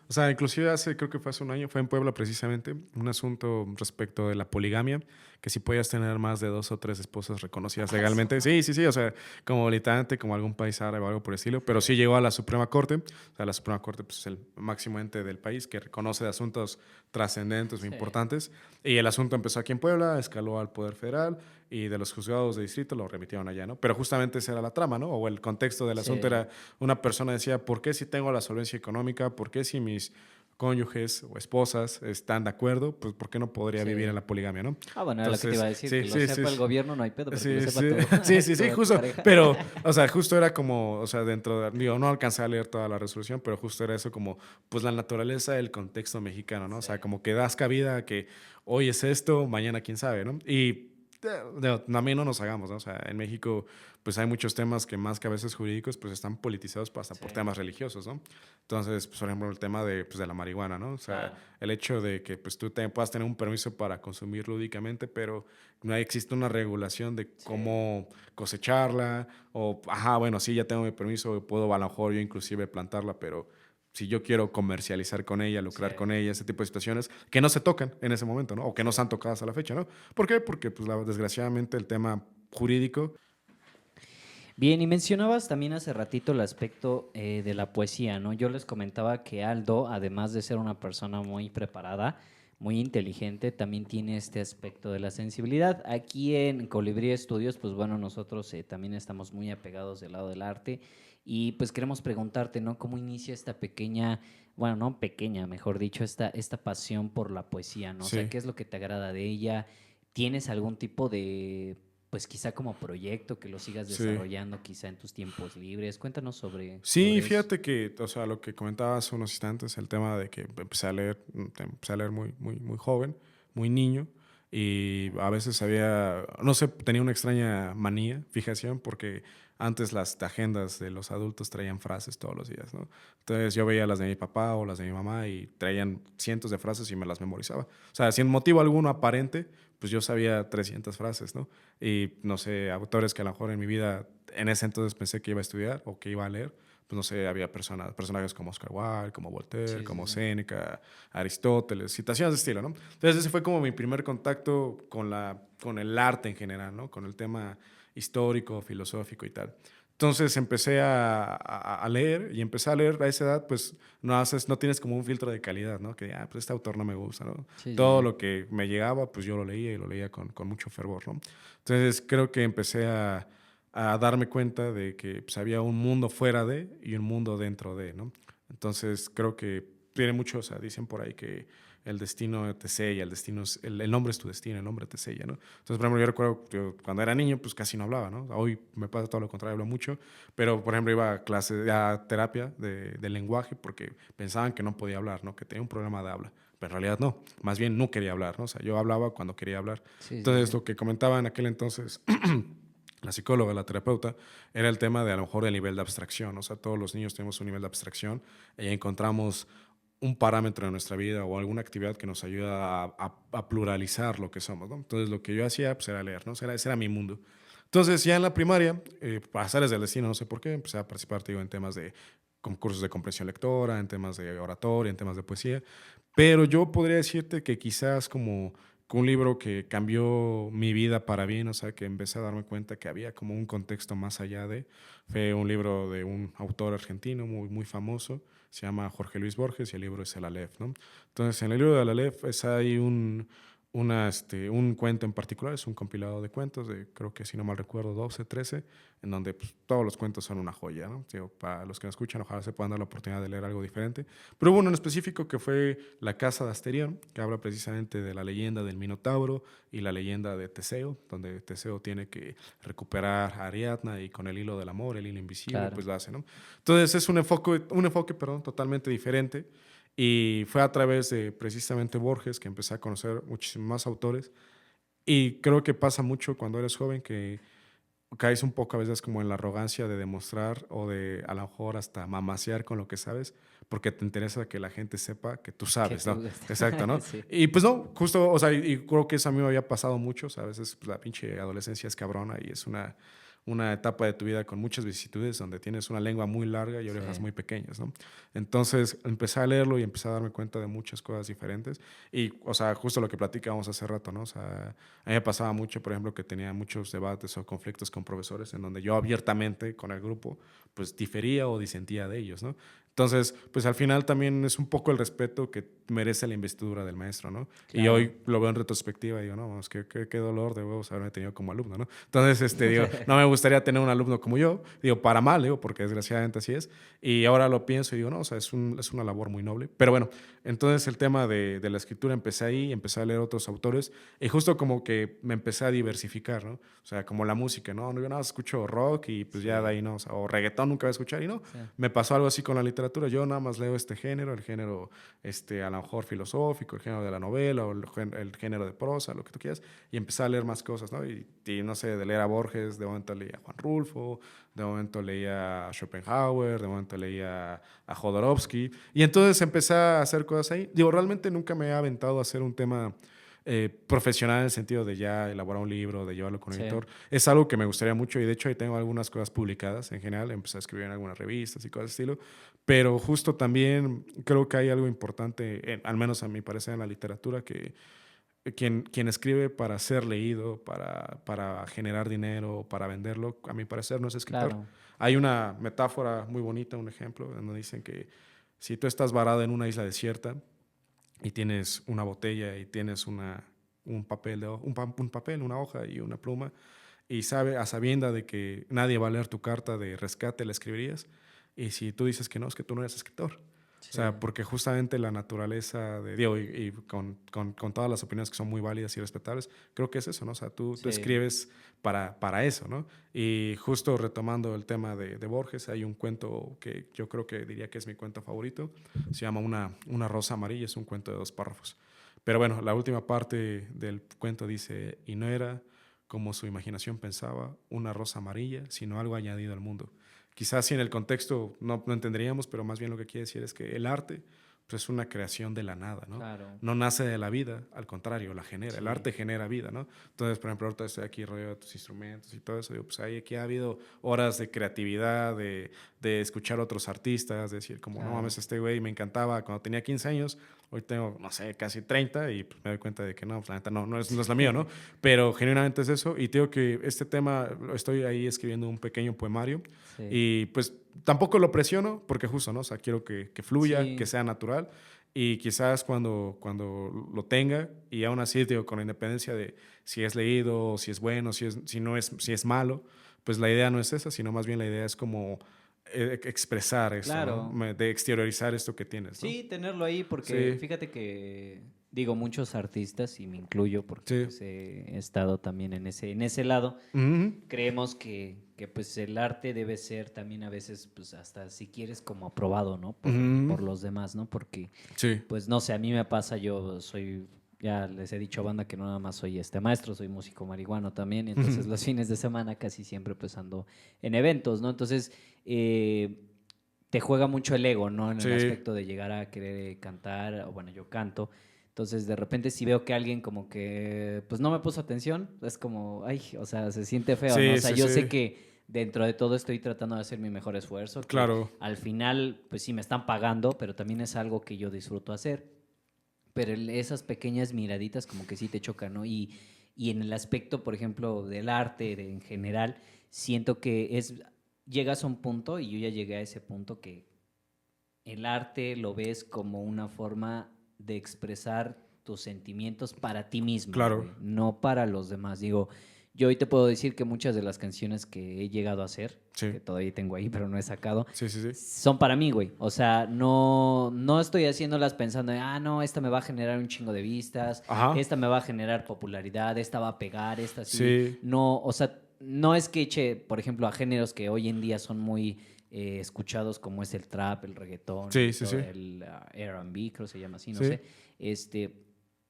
O sea, inclusive creo que fue hace un año, fue en Puebla precisamente, un asunto respecto de la poligamia, que si podías tener más de 2 o 3 esposas reconocidas legalmente. Sí, o sea, como literalmente como algún país árabe o algo por el estilo, pero sí llegó a la Suprema Corte. O sea, la Suprema Corte pues, es el máximo ente del país que reconoce de asuntos trascendentes o importantes. Y el asunto empezó aquí en Puebla, escaló al Poder Federal y de los juzgados de distrito lo remitieron allá, ¿no? Pero justamente esa era la trama, ¿no? O el contexto del asunto era una persona decía, ¿por qué si tengo la solvencia económica? ¿Por qué si mis cónyuges o esposas están de acuerdo? Pues ¿por qué no podría vivir en la poligamia, no? Ah, bueno, era lo que te iba a decir, que lo sepa el gobierno no hay pedo, pero que lo sepa tu, sí, tu justo. pareja. Pero, o sea, justo era como, o sea, dentro de, digo, no alcancé a leer toda la resolución, pero justo era eso como, pues la naturaleza del contexto mexicano, ¿no? O sea, como que das cabida a que hoy es esto, mañana quién sabe, ¿no? Y también no nos hagamos, ¿no? O sea, en México, pues hay muchos temas que más que a veces jurídicos, pues están politizados hasta por temas religiosos, ¿no? Entonces, pues, por ejemplo, el tema pues, de la marihuana, ¿no? O sea, el hecho de que pues, tú puedas tener un permiso para consumir lúdicamente, pero no existe una regulación de cómo cosecharla, o, bueno, sí, ya tengo mi permiso, puedo a lo mejor yo inclusive plantarla, pero si yo quiero comercializar con ella, lucrar con ella, ese tipo de situaciones que no se tocan en ese momento, ¿no? O que no se han tocado hasta la fecha, ¿no? ¿Por qué? Porque, pues, desgraciadamente, el tema jurídico. Bien, y mencionabas también hace ratito el aspecto de la poesía, ¿no? Yo les comentaba que Aldo, además de ser una persona muy preparada, muy inteligente, también tiene este aspecto de la sensibilidad. Aquí en Colibrí Estudios, pues bueno, nosotros también estamos muy apegados del lado del arte y pues queremos preguntarte, ¿no? ¿Cómo inicia esta pequeña, bueno, no pequeña, mejor dicho, esta pasión por la poesía, ¿no? O sea, ¿qué es lo que te agrada de ella? ¿Tienes algún tipo de, pues quizá como proyecto que lo sigas desarrollando quizá en tus tiempos libres? Cuéntanos sobre Sí, eso. fíjate que, o sea, lo que comentaba hace unos instantes, el tema de que empecé a leer muy, muy, muy joven, muy niño, y a veces había, no sé, tenía una extraña manía, fijación, porque antes las agendas de los adultos traían frases todos los días, ¿no? Entonces yo veía las de mi papá o las de mi mamá y traían cientos de frases y me las memorizaba. O sea, sin motivo alguno aparente, pues yo sabía 300 frases, ¿no? Y no sé, autores que a lo mejor en mi vida, en ese entonces pensé que iba a estudiar o que iba a leer, pues no sé, había personajes como Oscar Wilde, como Voltaire, como Séneca, Aristóteles, citaciones de estilo, ¿no? Entonces ese fue como mi primer contacto con el arte en general, ¿no? Con el tema histórico, filosófico y tal. Entonces empecé a leer y empecé a leer a esa edad, pues no tienes como un filtro de calidad, ¿no? Que, pues este autor no me gusta, ¿no? Todo lo que me llegaba, pues yo lo leía y lo leía con mucho fervor, ¿no? Entonces creo que empecé a darme cuenta de que pues, había un mundo fuera de y un mundo dentro de, ¿no? Entonces creo que tiene mucho, o sea, dicen por ahí que el destino te sella, el nombre es tu destino, el nombre te sella, ¿no? Entonces, por ejemplo, yo recuerdo que cuando era niño, pues casi no hablaba, ¿no? Hoy me pasa todo lo contrario, hablo mucho, pero, por ejemplo, iba a terapia de lenguaje porque pensaban que no podía hablar, ¿no? Que tenía un problema de habla. Pero en realidad no, más bien no quería hablar, ¿no? O sea, yo hablaba cuando quería hablar. Entonces, lo que comentaba en aquel entonces la psicóloga, la terapeuta, era el tema de a lo mejor el nivel de abstracción. O sea, todos los niños tenemos un nivel de abstracción y encontramos un parámetro de nuestra vida o alguna actividad que nos ayuda a pluralizar lo que somos, ¿no? Entonces, lo que yo hacía pues, era leer, ¿no? Ese era mi mundo. Entonces, ya en la primaria, por azares del destino, no sé por qué, empecé a participar, te digo, en temas de concursos de comprensión lectora, en temas de oratoria, en temas de poesía. Pero yo podría decirte que quizás como que un libro que cambió mi vida para bien, o sea, que empecé a darme cuenta que había como un contexto más allá de, fue un libro de un autor argentino muy, muy famoso, se llama Jorge Luis Borges y el libro es El Aleph, ¿no? Entonces, en el libro del Aleph hay un cuento en particular, es un compilado de cuentos, de creo que si no mal recuerdo 12, 13, en donde pues, todos los cuentos son una joya, ¿no? Digo, para los que nos escuchan, ojalá se puedan dar la oportunidad de leer algo diferente. Pero hubo uno en específico que fue La Casa de Asterión, que habla precisamente de la leyenda del Minotauro y la leyenda de Teseo, donde Teseo tiene que recuperar a Ariadna y con el hilo del amor, el hilo invisible, Claro. pues lo hace, ¿no? Entonces es un enfoque, perdón, totalmente diferente. Y fue a través de precisamente Borges que empecé a conocer muchísimos más autores. Y creo que pasa mucho cuando eres joven que caes un poco a veces como en la arrogancia de demostrar o de a lo mejor hasta mamasear con lo que sabes, porque te interesa que la gente sepa que tú Que sabes, ¿no? tú... Exacto, ¿no? sí, Y pues no, justo, o sea, y creo que eso a mí me había pasado mucho, o sea, a veces pues, la pinche adolescencia es cabrona y es una etapa de tu vida con muchas vicisitudes donde tienes una lengua muy larga y sí, orejas muy pequeñas, ¿no? Entonces empecé a leerlo y empecé a darme cuenta de muchas cosas diferentes y, o sea, justo lo que platicábamos hace rato, ¿no? O sea, a mí me pasaba mucho, por ejemplo, que tenía muchos debates o conflictos con profesores en donde yo abiertamente con el grupo, pues difería o disentía de ellos, ¿no? Entonces, pues al final también es un poco el respeto que merece la investidura del maestro, ¿no? Y claro. hoy lo veo en retrospectiva y digo, no, es que qué dolor de huevos haberme tenido como alumno, ¿no? Entonces, digo, no me gustaría tener un alumno como yo, digo, para mal, digo, porque desgraciadamente así es. Y ahora lo pienso y digo, no, o sea, es una labor muy noble. Pero bueno, entonces el tema de la escritura empecé ahí, empecé a leer otros autores y justo como que me empecé a diversificar, ¿no? O sea, como la música, ¿no? Yo nada más escucho rock y pues ya de Sí, ahí, ¿no? O sea, o reggaetón nunca voy a escuchar y no. sí, Me pasó algo así con la literatura. Yo nada más leo este género, el género a lo mejor filosófico, el género de la novela o el género de prosa, lo que tú quieras, y empecé a leer más cosas, ¿no? Y no sé, de leer a Borges, de momento leía a Juan Rulfo, de momento leía a Schopenhauer, de momento leía a Jodorowsky, y entonces empecé a hacer cosas ahí. Digo, realmente nunca me he aventado a hacer un tema profesional en el sentido de ya elaborar un libro, de llevarlo con un sí, editor. Es algo que me gustaría mucho y de hecho ahí tengo algunas cosas publicadas en general. Empecé a escribir en algunas revistas y cosas de estilo. Pero justo también creo que hay algo importante, al menos a mi parecer en la literatura, que quien escribe para ser leído, para generar dinero, para venderlo, a mi parecer no es escritor. claro. Hay una metáfora muy bonita, un ejemplo, donde dicen que si tú estás varado en una isla desierta, y tienes una botella y tienes un papel, un papel, una hoja y una pluma, y a sabienda de que nadie va a leer tu carta de rescate, la escribirías. Y si tú dices que no, es que tú no eres escritor. O Sí, sea, porque justamente la naturaleza de Dios y con todas las opiniones que son muy válidas y respetables, creo que es eso, ¿no? O sea, tú sí, escribes para eso, ¿no? Y justo retomando el tema de Borges, hay un cuento que yo creo que diría que es mi cuento favorito, se llama una rosa amarilla, es un cuento de 2 párrafos. Pero bueno, la última parte del cuento dice, y no era como su imaginación pensaba, una rosa amarilla, sino algo añadido al mundo. Quizás si en el contexto no entenderíamos, pero más bien lo que quiere decir es que el arte pues, es una creación de la nada, ¿no? claro. No nace de la vida, al contrario, la genera. El Sí, arte genera vida, ¿no? Entonces, por ejemplo, ahorita estoy aquí rodeado de tus instrumentos y todo eso, digo, pues ahí aquí ha habido horas de creatividad, de escuchar a otros artistas, de decir, como, no claro. mames, este güey me encantaba cuando tenía 15 años, hoy tengo, no sé, casi 30 y pues, me doy cuenta de que no, pues, la neta no es la mía, ¿no? Pero genuinamente es eso y te digo que este tema, estoy ahí escribiendo un pequeño poemario Sí, y pues tampoco lo presiono porque justo, ¿no? O sea, quiero que fluya, que sí, sea natural y quizás cuando lo tenga y aún así, digo, con la independencia de si es leído, si es bueno, si es malo, pues la idea no es esa, sino más bien la idea es como expresar esto, ¿no? claro. De exteriorizar esto que tienes, ¿no? Sí, tenerlo ahí, porque Sí, fíjate que, digo, muchos artistas, y me incluyo porque sí. pues he estado también en ese lado, Ujú, creemos que pues el arte debe ser también a veces, pues hasta si quieres como aprobado, ¿no? ujú, Por los demás, ¿no? Porque, sí. pues no sé, a mí me pasa, yo soy, ya les he dicho a banda que no nada más soy este maestro, soy músico marihuano también, y entonces Ujú, los fines de semana casi siempre pues ando en eventos, ¿no? Entonces, te juega mucho el ego, ¿no? En el Sí. aspecto de llegar a querer cantar, o bueno, yo canto. Entonces, de repente, si veo que alguien como que, pues no me puso atención, es como, ay, o sea, se siente feo, ¿no? O Sí, sea, sí, yo sí. sé que dentro de todo estoy tratando de hacer mi mejor esfuerzo, que Claro. al final, pues sí me están pagando, pero también es algo que yo disfruto hacer. Pero esas pequeñas miraditas como que sí te chocan, ¿no? Y en el aspecto, por ejemplo, del arte en general, siento que llegas a un punto, y yo ya llegué a ese punto, que el arte lo ves como una forma de expresar tus sentimientos para ti mismo, Claro. güey, no para los demás. Digo, yo hoy te puedo decir que muchas de las canciones que he llegado a hacer, Sí. que todavía tengo ahí, pero no he sacado, Sí, sí, sí. son para mí, güey. O sea, no estoy haciéndolas pensando, no, esta me va a generar un chingo de vistas, Ajá. esta me va a generar popularidad, esta va a pegar, esta sí. Sí. No, o sea, no es que eche, por ejemplo, a géneros que hoy en día son muy escuchados, como es el trap, el reggaetón Sí, y sí, todo sí. el R&B, creo que se llama así, no Sí. sé.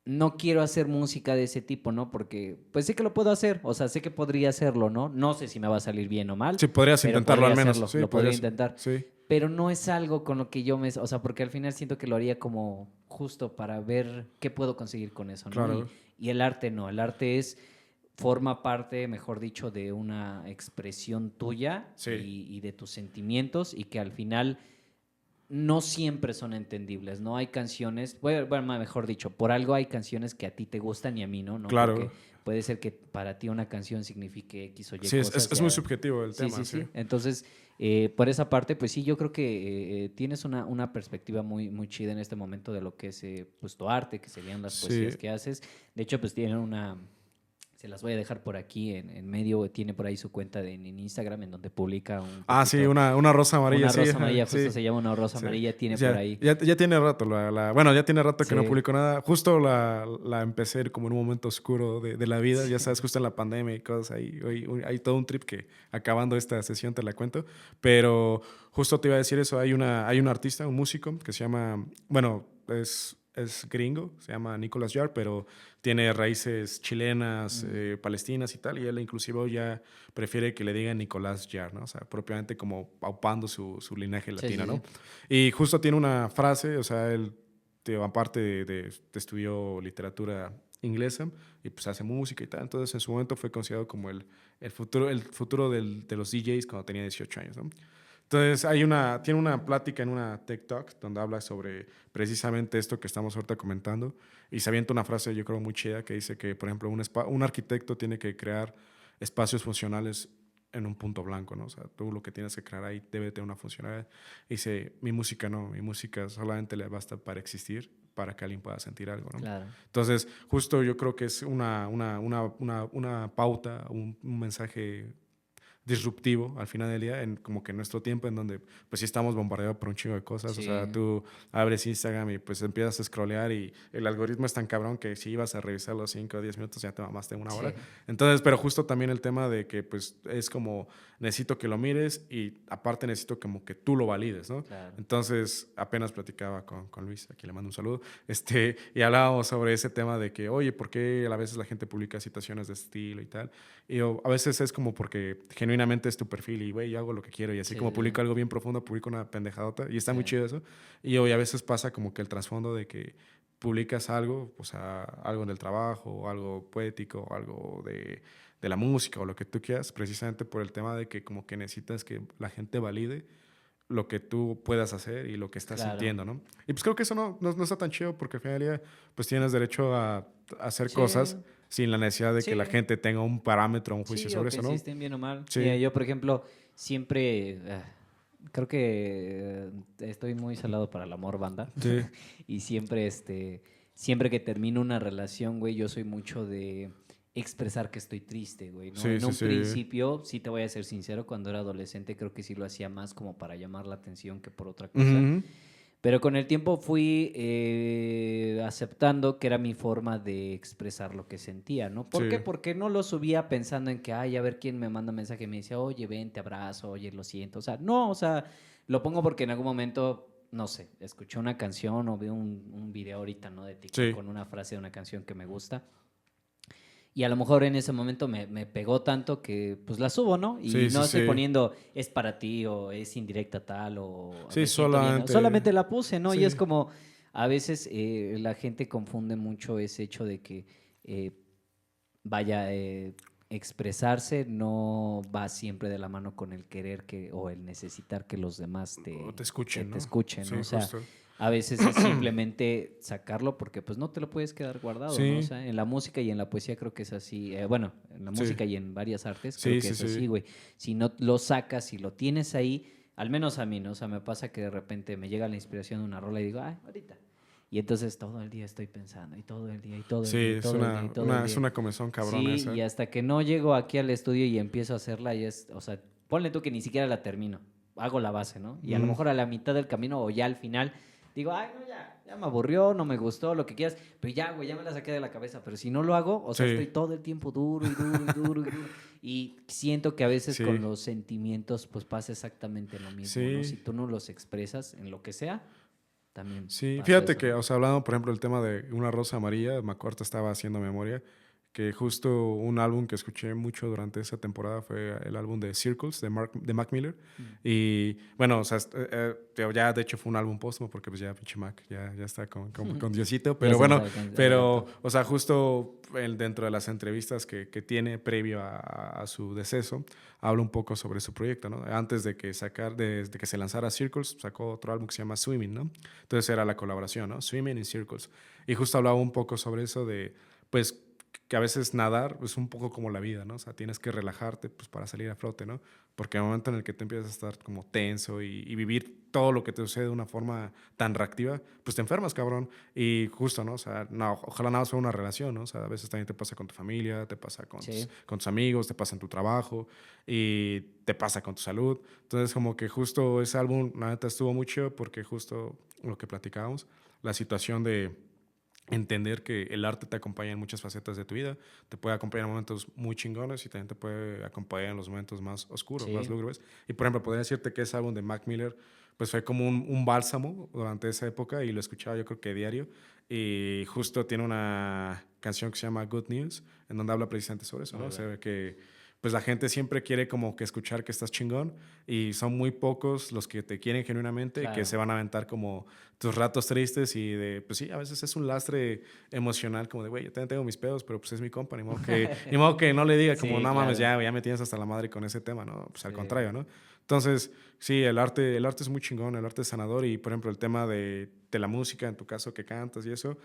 No quiero hacer música de ese tipo, ¿no? Porque pues sé que lo puedo hacer, o sea, sé que podría hacerlo, ¿no? No sé si me va a salir bien o mal, Sí, podrías pero intentarlo podría al menos. hacerlo, Sí, lo podría podrías. intentar. Sí. Pero no es algo con lo que o sea, porque al final siento que lo haría como justo para ver qué puedo conseguir con eso, ¿no? Claro. Y el arte no, el arte forma parte, mejor dicho, de una expresión tuya Sí. y de tus sentimientos, y que al final no siempre son entendibles, ¿no? Hay canciones, bueno, mejor dicho, por algo hay canciones que a ti te gustan y a mí no, Claro. porque puede ser que para ti una canción signifique X o Y Sí, cosas. es muy subjetivo el Sí, tema, sí, sí. sí. Entonces, por esa parte, pues sí, yo creo que tienes una perspectiva muy, muy chida en este momento de lo que es pues, tu arte, que serían las Sí. poesías que haces. De hecho, pues tienen se las voy a dejar por aquí en medio. Tiene por ahí su cuenta en Instagram, en donde publica un Ah, sí, poquito. una rosa amarilla, Una sí, rosa ajá, amarilla, justo sí. se llama Una rosa Sí. amarilla, tiene por Ya, ahí. ya tiene rato, bueno, ya tiene rato que no Sí, publico nada. Justo la empecé a ir como en un momento oscuro de la vida, ya sabes, justo en la pandemia y cosas ahí. Hay todo un trip que acabando esta sesión te la cuento. Pero justo te iba a decir eso, hay un artista, un músico que se llama, bueno, es gringo, se llama Nicolas Jarre, pero tiene raíces chilenas, palestinas y tal, y él inclusive hoy ya prefiere que le digan Nicolás Jarre, ¿no? O sea, propiamente como aupando su linaje sí, latino, sí, sí. ¿no? Y justo tiene una frase, o sea, él, aparte de estudió literatura inglesa y pues hace música y tal, entonces en su momento fue considerado como el futuro de los DJs cuando tenía 18 años, ¿no? Entonces tiene una plática en una TED Talk donde habla sobre precisamente esto que estamos ahorita comentando y se avienta una frase yo creo muy chida que dice que, por ejemplo, un arquitecto tiene que crear espacios funcionales en un punto blanco, ¿no? O sea, tú lo que tienes que crear ahí debe tener una funcionalidad. Y dice, mi música no, mi música solamente le basta para existir, para que alguien pueda sentir algo, ¿no? Claro. Entonces, justo yo creo que es una pauta, un mensaje disruptivo al final del día, en como que nuestro tiempo en donde pues sí estamos bombardeados por un chingo de cosas, o Sí. sea, tú abres Instagram y pues empiezas a scrollear y el algoritmo es tan cabrón que si ibas a revisar los 5 o 10 minutos ya te mamaste una hora. Sí. Entonces, pero justo también el tema de que pues es como necesito que lo mires y aparte necesito como que tú lo valides, ¿no? Claro. Entonces, apenas platicaba con Luis, aquí le mando un saludo, y hablábamos sobre ese tema de que, oye, ¿por qué a veces la gente publica situaciones de estilo y tal? Y a veces es como porque genuinamente es tu perfil y, güey, yo hago lo que quiero. Y así Sí, como sí, publico sí. algo bien profundo, publico una pendejadota. Y está muy Sí. chido eso. Y hoy a veces pasa como que el trasfondo de que publicas algo, o sea, algo en el trabajo, algo poético, algo de la música o lo que tú quieras, precisamente por el tema de que como que necesitas que la gente valide lo que tú puedas hacer y lo que estás Claro. sintiendo, ¿no? Y pues creo que eso no está tan chido porque al final del día pues tienes derecho a hacer Sí. cosas sin la necesidad de que la Sí. gente tenga un parámetro, un juicio Sí, o sobre eso, que si ¿no? estén bien o mal. Mira, Sí, yo, por ejemplo, siempre creo que estoy muy salado para el amor, banda. sí, Y siempre, siempre que termino una relación, güey, yo soy mucho de expresar que estoy triste, güey, ¿no? sí, En sí, un sí. principio, sí te voy a ser sincero, cuando era adolescente creo que sí lo hacía más como para llamar la atención que por otra cosa. Ujú. Pero con el tiempo fui aceptando que era mi forma de expresar lo que sentía, ¿no? ¿Por qué? Sí, Porque no lo subía pensando en que, ay, a ver quién me manda mensaje y me dice, oye, ven, te abrazo, oye, lo siento. O sea, no, o sea, lo pongo porque en algún momento, no sé, escuché una canción o vi un video ahorita, ¿no? De TikTok sí, con una frase de una canción que me gusta. Y a lo mejor en ese momento me pegó tanto que pues la subo, ¿no? Y Sí, sí, no estoy sí. poniendo es para ti o es indirecta tal o Sí, me siento bien. solamente. Solamente la puse, ¿no? Y es Sí, como a veces la gente confunde mucho ese hecho de que eh, vaya, expresarse no va siempre de la mano con el querer que, o el necesitar que los demás o te te, escuchen, te ¿no? escuchen, ¿no? Sí, O sea, justo. a veces es simplemente sacarlo porque pues no te lo puedes quedar guardado, ¿no? O Sí, sea, en la música y en la poesía creo que es así, bueno, en la sí, música y en varias artes creo sí, que sí, es así, sí. güey. Si no lo sacas y lo tienes ahí, al menos a mí, ¿no? O sea, me pasa que de repente me llega la inspiración de una rola y digo, ay, ahorita. Y entonces todo el día estoy pensando, y todo el día, y todo Sí, el día, y es todo el día, y todo el es día. una comezón cabrona Sí, esa. y hasta que no llego aquí al estudio y empiezo a hacerla, y es, o sea, ponle tú que ni siquiera la termino, hago la base, ¿no? Y a lo Mm, mejor a la mitad del camino o ya al final digo, ay, no, ya me aburrió, no me gustó, lo que quieras, pero ya, güey, ya me la saqué de la cabeza, pero si no lo hago, o sea, sí, estoy todo el tiempo duro y duro y duro y duro. Y siento que a veces con sí, los sentimientos, pues pasa exactamente lo mismo, ¿no? sí. Si tú no los expresas en lo que sea, también Sí, pasa fíjate eso, que, ¿no? o sea, hablando, por ejemplo, del tema de Una Rosa Amarilla, me acuerdo, estaba haciendo memoria, que justo un álbum que escuché mucho durante esa temporada fue el álbum de Circles, de Mac Miller. Mm. Y bueno, o sea, ya de hecho fue un álbum póstumo, porque pues ya pinche Mac, ya está con Diosito, Ya pero se nos bueno, pero, adelantó. o sea, justo dentro de las entrevistas que tiene previo a su deceso, habla un poco sobre su proyecto, ¿no? Antes de que se lanzara Circles, sacó otro álbum que se llama Swimming, ¿no? Entonces era la colaboración, ¿no? Swimming in Circles. Y justo hablaba un poco sobre eso de, pues, que a veces nadar es un poco como la vida, ¿no? O sea, tienes que relajarte, pues, para salir a flote, ¿no? Porque el momento en el que te empiezas a estar como tenso y vivir todo lo que te sucede de una forma tan reactiva, pues te enfermas, cabrón. Y justo, ¿no? O sea, no, ojalá nada más sea una relación, ¿no? O sea, a veces también te pasa con tu familia, te pasa Sí. con tus amigos, te pasa en tu trabajo y te pasa con tu salud. Entonces, como que justo ese álbum, la neta, estuvo mucho porque justo lo que platicábamos, la situación de entender que el arte te acompaña en muchas facetas de tu vida, te puede acompañar en momentos muy chingones y también te puede acompañar en los momentos más oscuros, más Sí. lúgubres. Y por ejemplo, podría decirte que ese álbum de Mac Miller pues fue como un bálsamo durante esa época y lo escuchaba yo creo que diario. Y justo tiene una canción que se llama Good News, en donde habla precisamente sobre eso, ¿no? Muy O bueno. sea, que pues la gente siempre quiere como que escuchar que estás chingón y son muy pocos los que te quieren genuinamente y que Claro. se van a aventar como tus ratos tristes y de, pues sí, a veces es un lastre emocional como de, güey, yo también tengo mis pedos, pero pues es mi compa, ni modo que no le diga como, Sí, no mames, claro. ya me tienes hasta la madre con ese tema, ¿no? Pues al Sí. contrario, ¿no? Entonces, sí, el arte es muy chingón, el arte es sanador y, por ejemplo, el tema de la música, en tu caso que cantas y eso,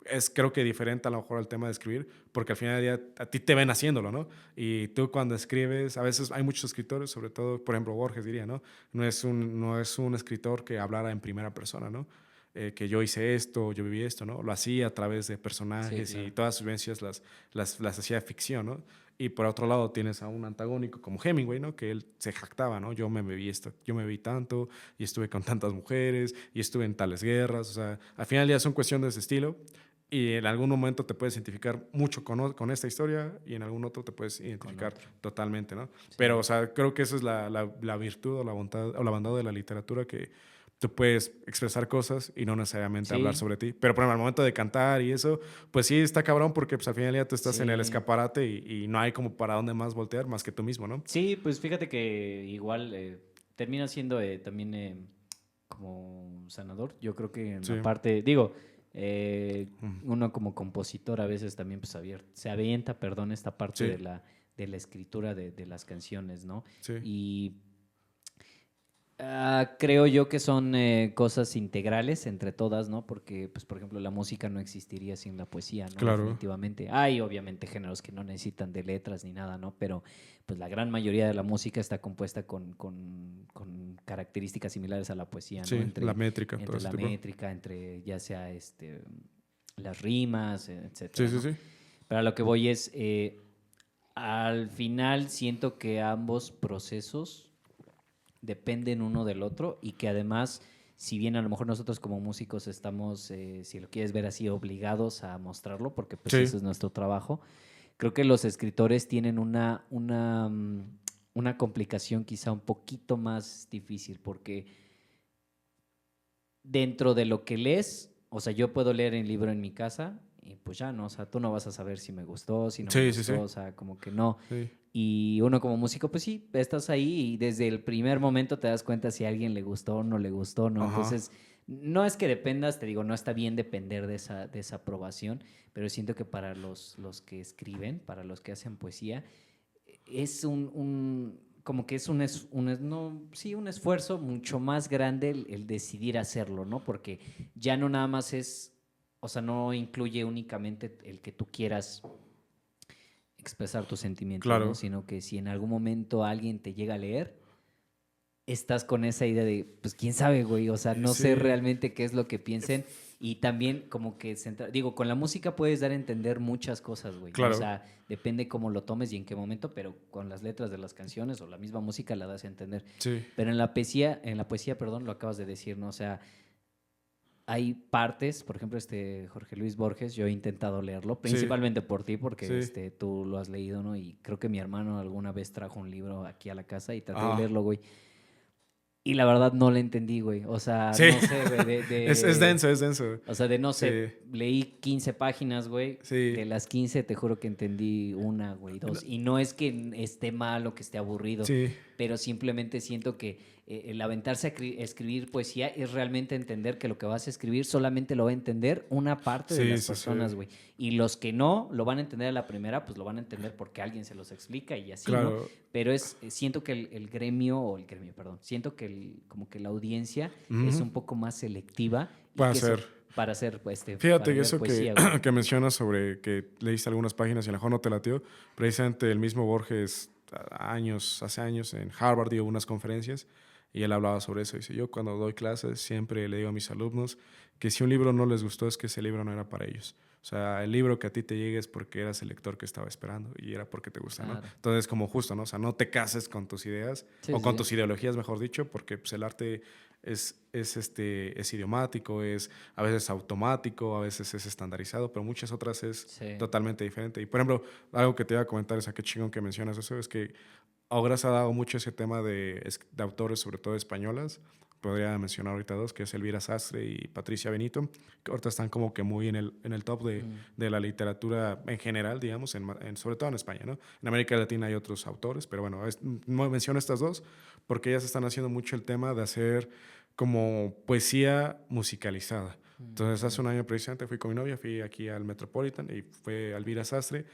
es creo que diferente a lo mejor al tema de escribir, porque al final del día a ti te ven haciéndolo, ¿no? Y tú cuando escribes, a veces hay muchos escritores, sobre todo, por ejemplo, Borges diría, ¿no? No es un escritor que hablara en primera persona, ¿no? Que yo hice esto, yo viví esto, ¿no? Lo hacía a través de Sí, personajes y claro. todas sus vivencias las hacía ficción, ¿no? Y por otro lado tienes a un antagónico como Hemingway, ¿no? Que él se jactaba, ¿no? Yo me bebí esto, yo me bebí tanto y estuve con tantas mujeres y estuve en tales guerras, o sea, al final del día son cuestiones de estilo y en algún momento te puedes identificar mucho con esta historia y en algún otro te puedes Con identificar otro. totalmente, ¿no? Pero, Sí. o sea, creo que esa es la virtud o la bondad de la literatura que tú puedes expresar cosas y no necesariamente hablar Sí. sobre ti. Pero por ejemplo, al momento de cantar y eso, pues sí está cabrón porque pues al final ya tú estás en el Sí. escaparate y no hay como para dónde más voltear más que tú mismo, ¿no? Sí, pues fíjate que igual termina siendo también como sanador. Yo creo que en Sí. la parte, digo, Mm. uno como compositor a veces también pues se avienta, perdón, esta parte Sí, de la escritura de las canciones, ¿no? sí, Y creo yo que son cosas integrales entre todas, ¿no? Porque, pues, por ejemplo, la música no existiría sin la poesía, ¿no? claro. Definitivamente. Hay, obviamente, géneros que no necesitan de letras ni nada, ¿no? Pero, pues, la gran mayoría de la música está compuesta con características similares a la poesía, ¿no? Sí, la métrica, todo Entre ese la tipo. métrica, entre ya sea las rimas, Sí, etcétera, sí, ¿no? sí. Pero a lo que voy es, al final siento que ambos procesos dependen uno del otro y que además, si bien a lo mejor nosotros como músicos estamos, si lo quieres ver así, obligados a mostrarlo, porque pues Sí, ese es nuestro trabajo, creo que los escritores tienen una complicación quizá un poquito más difícil, porque dentro de lo que lees, o sea, yo puedo leer el libro en mi casa y pues ya, ¿no? O sea, tú no vas a saber si me gustó, si no me Sí, sí, gustó, sí. o sea, como que no. Sí. Y uno como músico, pues sí, estás ahí y desde el primer momento te das cuenta si a alguien le gustó o no le gustó, ¿no? Ajá. Entonces, no es que dependas, te digo, no está bien depender de esa aprobación, pero siento que para los que escriben, para los que hacen poesía, es como que es no, sí, un esfuerzo mucho más grande el decidir hacerlo, ¿no? Porque ya no nada más es, o sea, no incluye únicamente el que tú quieras expresar tus sentimientos, ¿no? Claro. Sino que si en algún momento alguien te llega a leer, estás con esa idea de, pues quién sabe, güey, o sea, no sé Sí. realmente qué es lo que piensen y también como que, digo, con la música puedes dar a entender muchas cosas, güey, ¿no? O Claro. sea, depende cómo lo tomes y en qué momento, pero con las letras de las canciones o la misma música la das a entender. Sí. Pero en la poesía, perdón, lo acabas de decir, ¿no? O sea, hay partes, por ejemplo, Jorge Luis Borges, yo he intentado leerlo, Sí. principalmente por ti, porque Sí. tú lo has leído, ¿no? Y creo que mi hermano alguna vez trajo un libro aquí a la casa y traté de Ajá. leerlo, güey. Y la verdad no le entendí, güey. O sea, Sí. no sé, güey, Es denso, es denso. o sea, de no Sí. sé, leí 15 páginas, güey. De Sí. las 15 te juro que entendí una, güey, dos. Y no es que esté mal o que esté aburrido, Sí. pero simplemente siento que el aventarse a escribir poesía es realmente entender que lo que vas a escribir solamente lo va a entender una parte de Sí, las sí, sí. personas, güey. Y los que no lo van a entender a la primera, pues lo van a entender porque alguien se los explica y así, ¿no? Claro. Pero siento que perdón, siento que como que la audiencia es Ujú. un poco más selectiva y Puede que eso ser. para Fíjate que leer eso poesía, güey. que mencionas sobre que leíste algunas páginas y a lo mejor no te latió, precisamente el mismo Borges hace años en Harvard dio unas conferencias y él hablaba sobre eso. Dice, yo cuando doy clases siempre le digo a mis alumnos que si un libro no les gustó es que ese libro no era para ellos. O sea, el libro que a ti te llegue es porque eras el lector que estaba esperando y era porque te gusta, ¿no? Claro. Entonces, como justo, ¿no? O sea, no te cases con tus ideas Sí, o sí, con sí. tus ideologías, mejor dicho, porque pues, el arte es idiomático, es a veces automático, a veces es estandarizado, pero muchas otras es Sí. totalmente diferente. Y por ejemplo, algo que te iba a comentar es a qué chingón que mencionas eso, es que ahora se ha dado mucho ese tema de autores, sobre todo españolas. Podría mencionar ahorita dos, que es Elvira Sastre y Patricia Benito, que ahorita están como que muy en el top de la literatura en general, digamos, sobre todo en España, ¿no? En América Latina hay otros autores, pero bueno, menciono estas dos porque ellas están haciendo mucho el tema de hacer como poesía musicalizada. Entonces, hace un año precisamente fui con mi novia, fui aquí al Metropolitan y fue Elvira Sastre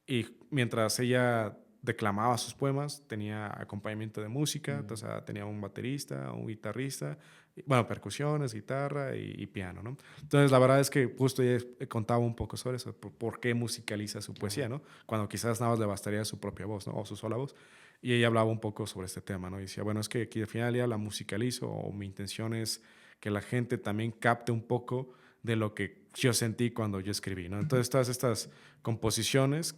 y mientras ella declamaba sus poemas, tenía acompañamiento de música, entonces tenía un baterista, un guitarrista, bueno, percusiones, guitarra y piano, ¿no? Entonces, la verdad es que justo ella contaba un poco sobre eso, por qué musicaliza su poesía, ¿no? Cuando quizás nada más le bastaría su propia voz, ¿no? O su sola voz. Y ella hablaba un poco sobre este tema, ¿no? Y decía, bueno, es que aquí al final ya la musicalizo o mi intención es que la gente también capte un poco de lo que yo sentí cuando yo escribí, ¿no? Entonces, todas estas composiciones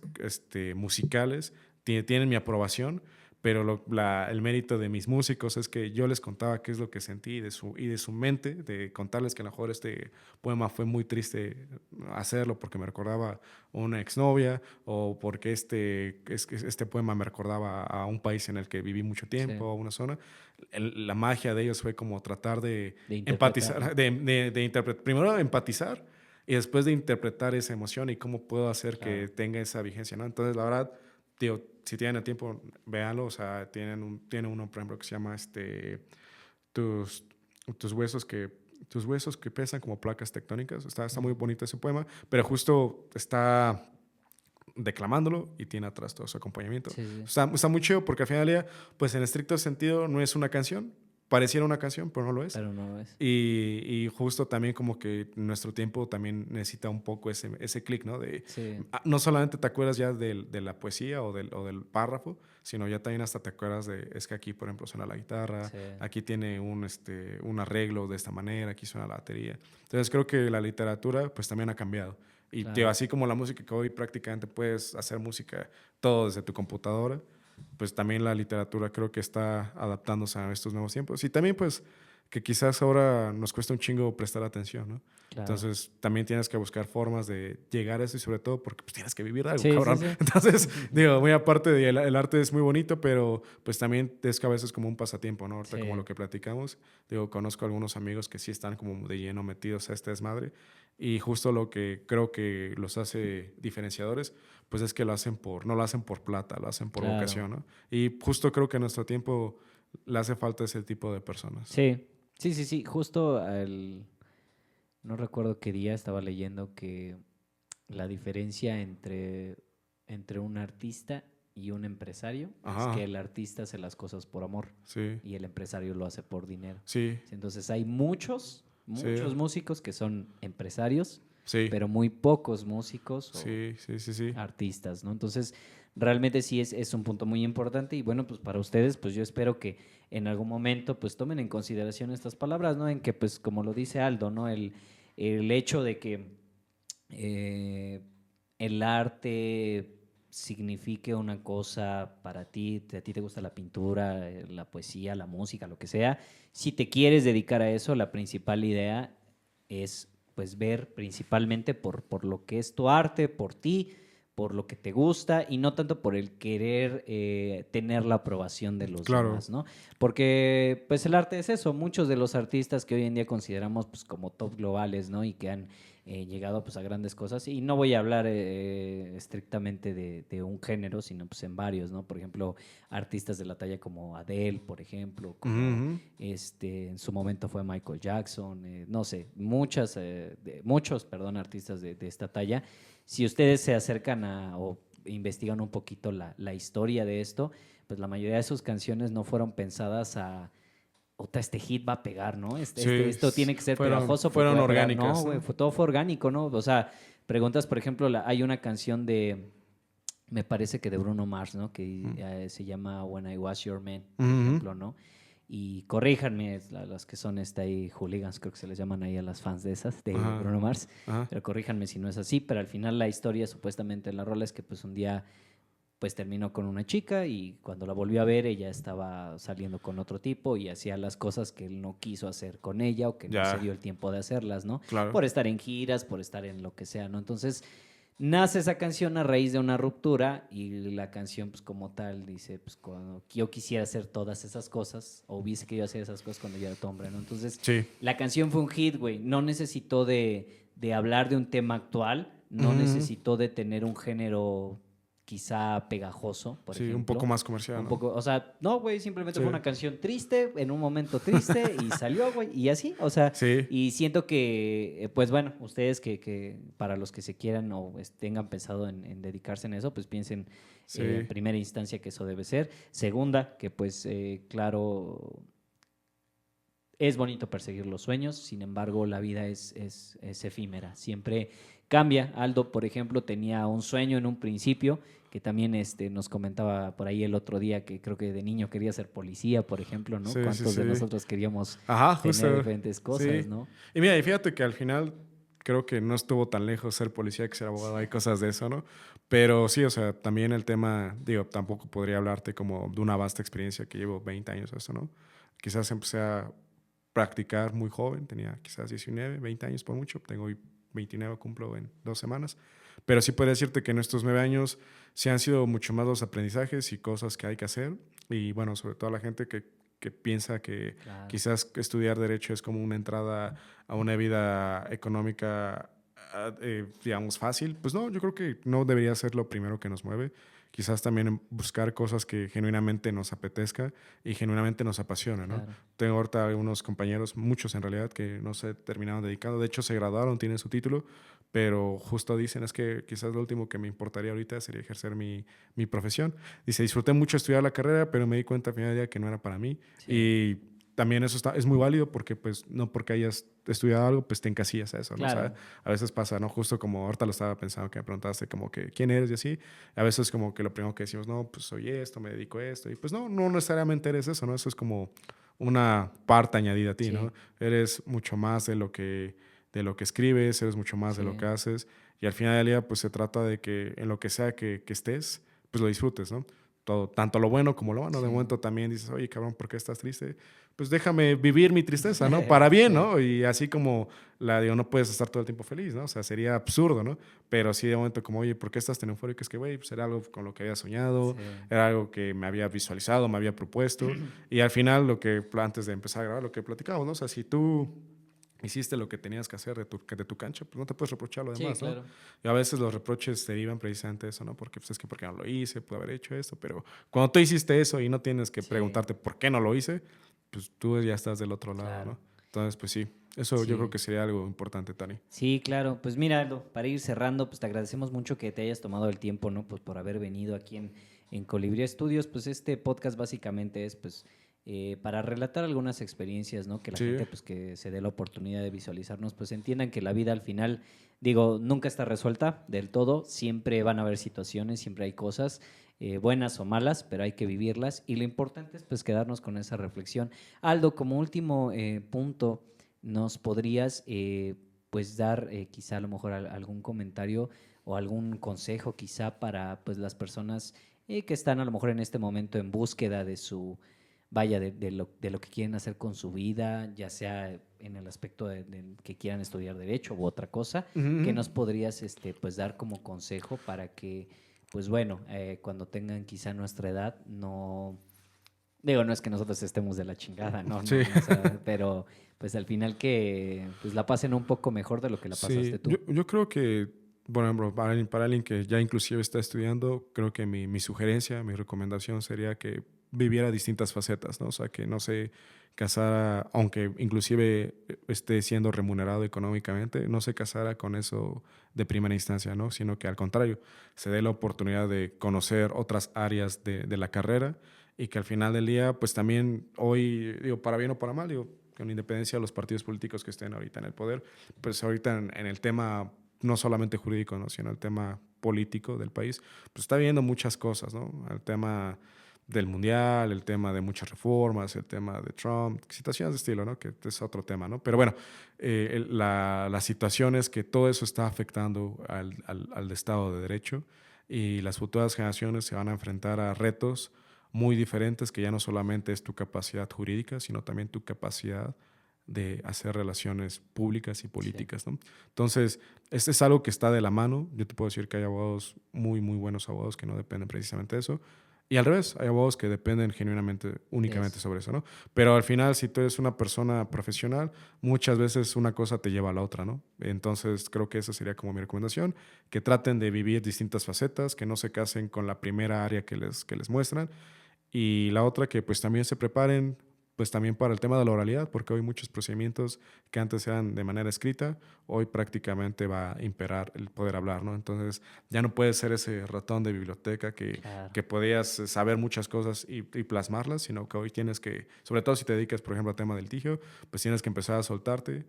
musicales tienen mi aprobación, pero el mérito de mis músicos es que yo les contaba qué es lo que sentí y de su mente, de contarles que a lo mejor este poema fue muy triste hacerlo porque me recordaba una exnovia o porque este poema me recordaba a un país en el que viví mucho tiempo, Sí. a una zona. La magia de ellos fue como tratar de De interpretarlo. empatizar, de interpretar, primero empatizar y después de interpretar esa emoción y cómo puedo hacer que Claro. tenga esa vigencia, ¿no? Entonces, la verdad, digo, si tienen el tiempo, véanlo. O sea, tiene uno, por ejemplo, que se llama tus, tus huesos que tus huesos que pesan como placas tectónicas. Está muy bonito ese poema, pero justo está declamándolo y tiene atrás todo su acompañamiento. Sí, sí. Está muy chido porque al final del día, pues en estricto sentido no es una canción. Pareciera una canción, pero no lo es. Pero no es. Y justo también como que nuestro tiempo también necesita un poco ese clic, ¿no? Sí. No solamente te acuerdas ya de la poesía o del párrafo, sino ya también hasta te acuerdas es que aquí, por ejemplo, suena la guitarra, Sí. aquí tiene un arreglo de esta manera, aquí suena la batería. Entonces creo que la literatura pues también ha cambiado. Y Claro. así como la música que hoy prácticamente puedes hacer música todo desde tu computadora, pues también la literatura creo que está adaptándose a estos nuevos tiempos. Y también pues que quizás ahora nos cuesta un chingo prestar atención, ¿no? Claro. Entonces, también tienes que buscar formas de llegar a eso y sobre todo porque pues, tienes que vivir de algo, Sí, cabrón. sí, sí. Entonces, digo, muy aparte de el arte es muy bonito, pero pues también es que a veces como un pasatiempo, ¿no? Ahorita Sí. como lo que platicamos, digo, conozco algunos amigos que sí están como de lleno metidos a este desmadre y justo lo que creo que los hace diferenciadores, pues es que no lo hacen por plata, lo hacen por Claro. vocación, ¿no? Y justo creo que en nuestro tiempo le hace falta ese tipo de personas. Sí, sí, sí, sí. Justo no recuerdo qué día estaba leyendo que la diferencia entre un artista y un empresario es que Ajá, el artista hace las cosas por amor sí, y el empresario lo hace por dinero. sí, Entonces hay muchos, sí, muchos músicos que son empresarios, sí, pero muy pocos músicos o sí, sí, sí, sí. artistas, ¿no? Entonces, realmente sí es un punto muy importante y bueno, pues para ustedes, pues yo espero que en algún momento pues tomen en consideración estas palabras, ¿no? En que pues como lo dice Aldo, ¿no? El hecho de que eh, el arte signifique una cosa para ti, a ti te gusta la pintura, la poesía, la música, lo que sea, si te quieres dedicar a eso, la principal idea es pues ver principalmente por lo que es tu arte, por ti, por lo que te gusta y no tanto por el querer tener la aprobación de los Claro, demás, ¿no? Porque pues el arte es eso, muchos de los artistas que hoy en día consideramos pues como top globales, ¿no? Y que han llegado pues a grandes cosas y no voy a hablar estrictamente de un género, sino pues en varios, ¿no? Por ejemplo, artistas de la talla como Adele, por ejemplo, como ujú, en su momento fue Michael Jackson, no sé, muchos, perdón, artistas de esta talla. Si ustedes se acercan o investigan un poquito la historia de esto, pues la mayoría de sus canciones no fueron pensadas a, "Ota, este hit va a pegar, ¿no? sí, Esto tiene que ser fueron, pegajoso porque fueron va a pegar". No, orgánicas, güey, ¿no? todo fue orgánico, ¿no? O sea, preguntas, por ejemplo, hay una canción me parece que de Bruno Mars, ¿no? Que Mm. se llama When I Was Your Man, por Ujú, ejemplo, ¿no? Y corríjanme, las que son ahí hooligans, creo que se les llaman ahí a las fans de esas, de ajá, Bruno Mars, ajá, pero corríjanme si no es así, pero al final la historia supuestamente en la rola es que pues un día pues terminó con una chica y cuando la volvió a ver ella estaba saliendo con otro tipo y hacía las cosas que él no quiso hacer con ella o que no se ya, dio el tiempo de hacerlas, ¿no? claro. Por estar en giras, por estar en lo que sea, ¿no? Entonces nace esa canción a raíz de una ruptura y la canción pues como tal dice pues cuando yo quisiera hacer todas esas cosas o hubiese querido hacer esas cosas cuando yo era tu hombre, ¿no? Entonces Sí, la canción fue un hit, güey, no necesitó de hablar de un tema actual, no ujú, necesitó de tener un género quizá pegajoso, por sí, un poco ejemplo. más comercial, Un ¿no? poco, o sea, no, güey, simplemente Sí, fue una canción triste, en un momento triste, y salió, güey, y así, o sea, sí, y siento que, pues bueno, ustedes que para los que se quieran o tengan pensado en dedicarse en eso, pues piensen en sí, primera instancia que eso debe ser. Segunda, que pues claro, es bonito perseguir los sueños, sin embargo, la vida es efímera, siempre cambia. Aldo, por ejemplo, tenía un sueño en un principio, que también nos comentaba por ahí el otro día, que creo que de niño quería ser policía, por ejemplo, ¿no? sí, sí, ¿Cuántos de sí. nosotros queríamos Ajá, tener justo, diferentes cosas, sí. ¿no? Y mira, y fíjate que al final creo que no estuvo tan lejos ser policía que ser abogado, hay cosas de eso, ¿no? Pero sí, o sea, también el tema, digo, tampoco podría hablarte como de una vasta experiencia que llevo 20 años a esto, ¿no? Quizás empecé a practicar muy joven, tenía quizás 19, 20 años por mucho, tengo hoy 29, cumplo en 2 semanas, pero sí podría decirte que en estos 9 años sí han sido mucho más los aprendizajes y cosas que hay que hacer, y bueno, sobre todo la gente que piensa que Claro. quizás estudiar derecho es como una entrada a una vida económica, digamos, fácil, pues no, yo creo que no debería ser lo primero que nos mueve. Quizás también buscar cosas que genuinamente nos apetezca y genuinamente nos apasiona, ¿no? Claro. Tengo ahorita unos compañeros, muchos en realidad, que no se terminaron dedicando. De hecho, se graduaron, tienen su título, pero justo dicen es que quizás lo último que me importaría ahorita sería ejercer mi profesión. Dice, disfruté mucho estudiar la carrera, pero me di cuenta al final del día que no era para mí. Sí, Y también eso es muy válido porque pues no porque hayas estudiado algo, pues te encasillas a eso, ¿no? O sea, claro. a veces pasa, ¿no? Justo como ahorita lo estaba pensando que me preguntaste como que quién eres y así. A veces como que lo primero que decimos, no, pues soy esto, me dedico a esto. Y pues no, no necesariamente eres eso, ¿no? Eso es como una parte añadida a ti, Sí, ¿no? Eres mucho más de lo que escribes, eres mucho más de lo que sí, haces. Y al final del día, pues se trata de que en lo que sea que estés, pues lo disfrutes, ¿no? todo, tanto lo bueno como lo malo. De momento también dices, oye, cabrón, ¿por qué estás triste? Pues déjame vivir mi tristeza, ¿no? Para bien, Sí. ¿no? Y así como no puedes estar todo el tiempo feliz, ¿no? O sea, sería absurdo, ¿no? Pero sí de momento como, oye, ¿por qué estás tan eufórico? Es que, güey, pues era algo con lo que había soñado, Sí. era algo que me había visualizado, me había propuesto. Y al final, antes de empezar a grabar, lo que platicábamos, ¿no? O sea, si tú hiciste lo que tenías que hacer de tu cancha, pues no te puedes reprochar lo Sí, demás, ¿no? claro. Y a veces los reproches derivan precisamente de eso, ¿no? Porque pues es que porque no lo hice, pude haber hecho esto, pero cuando tú hiciste eso y no tienes que Sí, preguntarte por qué no lo hice, pues tú ya estás del otro lado, claro. ¿no? Entonces, pues sí, eso yo creo Sí. que sería algo importante, Tani. Sí, claro. Pues mira, Aldo, para ir cerrando, pues te agradecemos mucho que te hayas tomado el tiempo, ¿no? Pues por haber venido aquí en Colibrí Estudios. Pues este podcast básicamente es, pues, para relatar algunas experiencias, ¿no? Que la Sí, gente, pues, que se dé la oportunidad de visualizarnos, pues entiendan que la vida al final, digo, nunca está resuelta del todo. Siempre van a haber situaciones, siempre hay cosas. Buenas o malas, pero hay que vivirlas y lo importante es pues quedarnos con esa reflexión. Aldo, como último punto, ¿nos podrías pues dar quizá a lo mejor algún comentario o algún consejo quizá para pues las personas que están a lo mejor en este momento en búsqueda de su, vaya, de lo que quieren hacer con su vida, ya sea en el aspecto de que quieran estudiar derecho u otra cosa, ujú, ¿qué ujú. nos podrías pues dar como consejo para que pues bueno, cuando tengan quizá nuestra edad, no, digo, no es que nosotros estemos de la chingada, no, no, Sí. no, o sea, pero pues al final que pues la pasen un poco mejor de lo que la pasaste Sí, tú. yo creo que, por ejemplo, para alguien que ya inclusive está estudiando, creo que mi sugerencia, mi recomendación sería que viviera distintas facetas, ¿no? O sea, que no se casara, aunque inclusive esté siendo remunerado económicamente, no se casara con eso de primera instancia, ¿no? Sino que al contrario, se dé la oportunidad de conocer otras áreas de la carrera y que al final del día, pues también hoy, digo, para bien o para mal, digo, con independencia de los partidos políticos que estén ahorita en el poder, pues ahorita en el tema no solamente jurídico, ¿no? Sino el tema político del país, pues está viendo muchas cosas, ¿no? El tema del mundial, el tema de muchas reformas, el tema de Trump, situaciones de estilo, ¿no? Que es otro tema, ¿no? Pero bueno, la situación es que todo eso está afectando al Estado de Derecho y las futuras generaciones se van a enfrentar a retos muy diferentes que ya no solamente es tu capacidad jurídica, sino también tu capacidad de hacer relaciones públicas y Sí, políticas, ¿no? Entonces, este es algo que está de la mano. Yo te puedo decir que hay abogados muy, muy buenos abogados que no dependen precisamente de eso. Y al revés, hay abogados que dependen genuinamente, de únicamente eso. sobre eso, ¿no? Pero al final, si tú eres una persona profesional, muchas veces una cosa te lleva a la otra, ¿no? Entonces, creo que esa sería como mi recomendación, que traten de vivir distintas facetas, que no se casen con la primera área que les muestran, y la otra que pues también se preparen pues también para el tema de la oralidad, porque hoy muchos procedimientos que antes eran de manera escrita, hoy prácticamente va a imperar el poder hablar, ¿no? Entonces ya no puedes ser ese ratón de biblioteca Claro. que podías saber muchas cosas y plasmarlas, sino que hoy tienes que, sobre todo si te dedicas, por ejemplo, al tema del litigio, pues tienes que empezar a soltarte.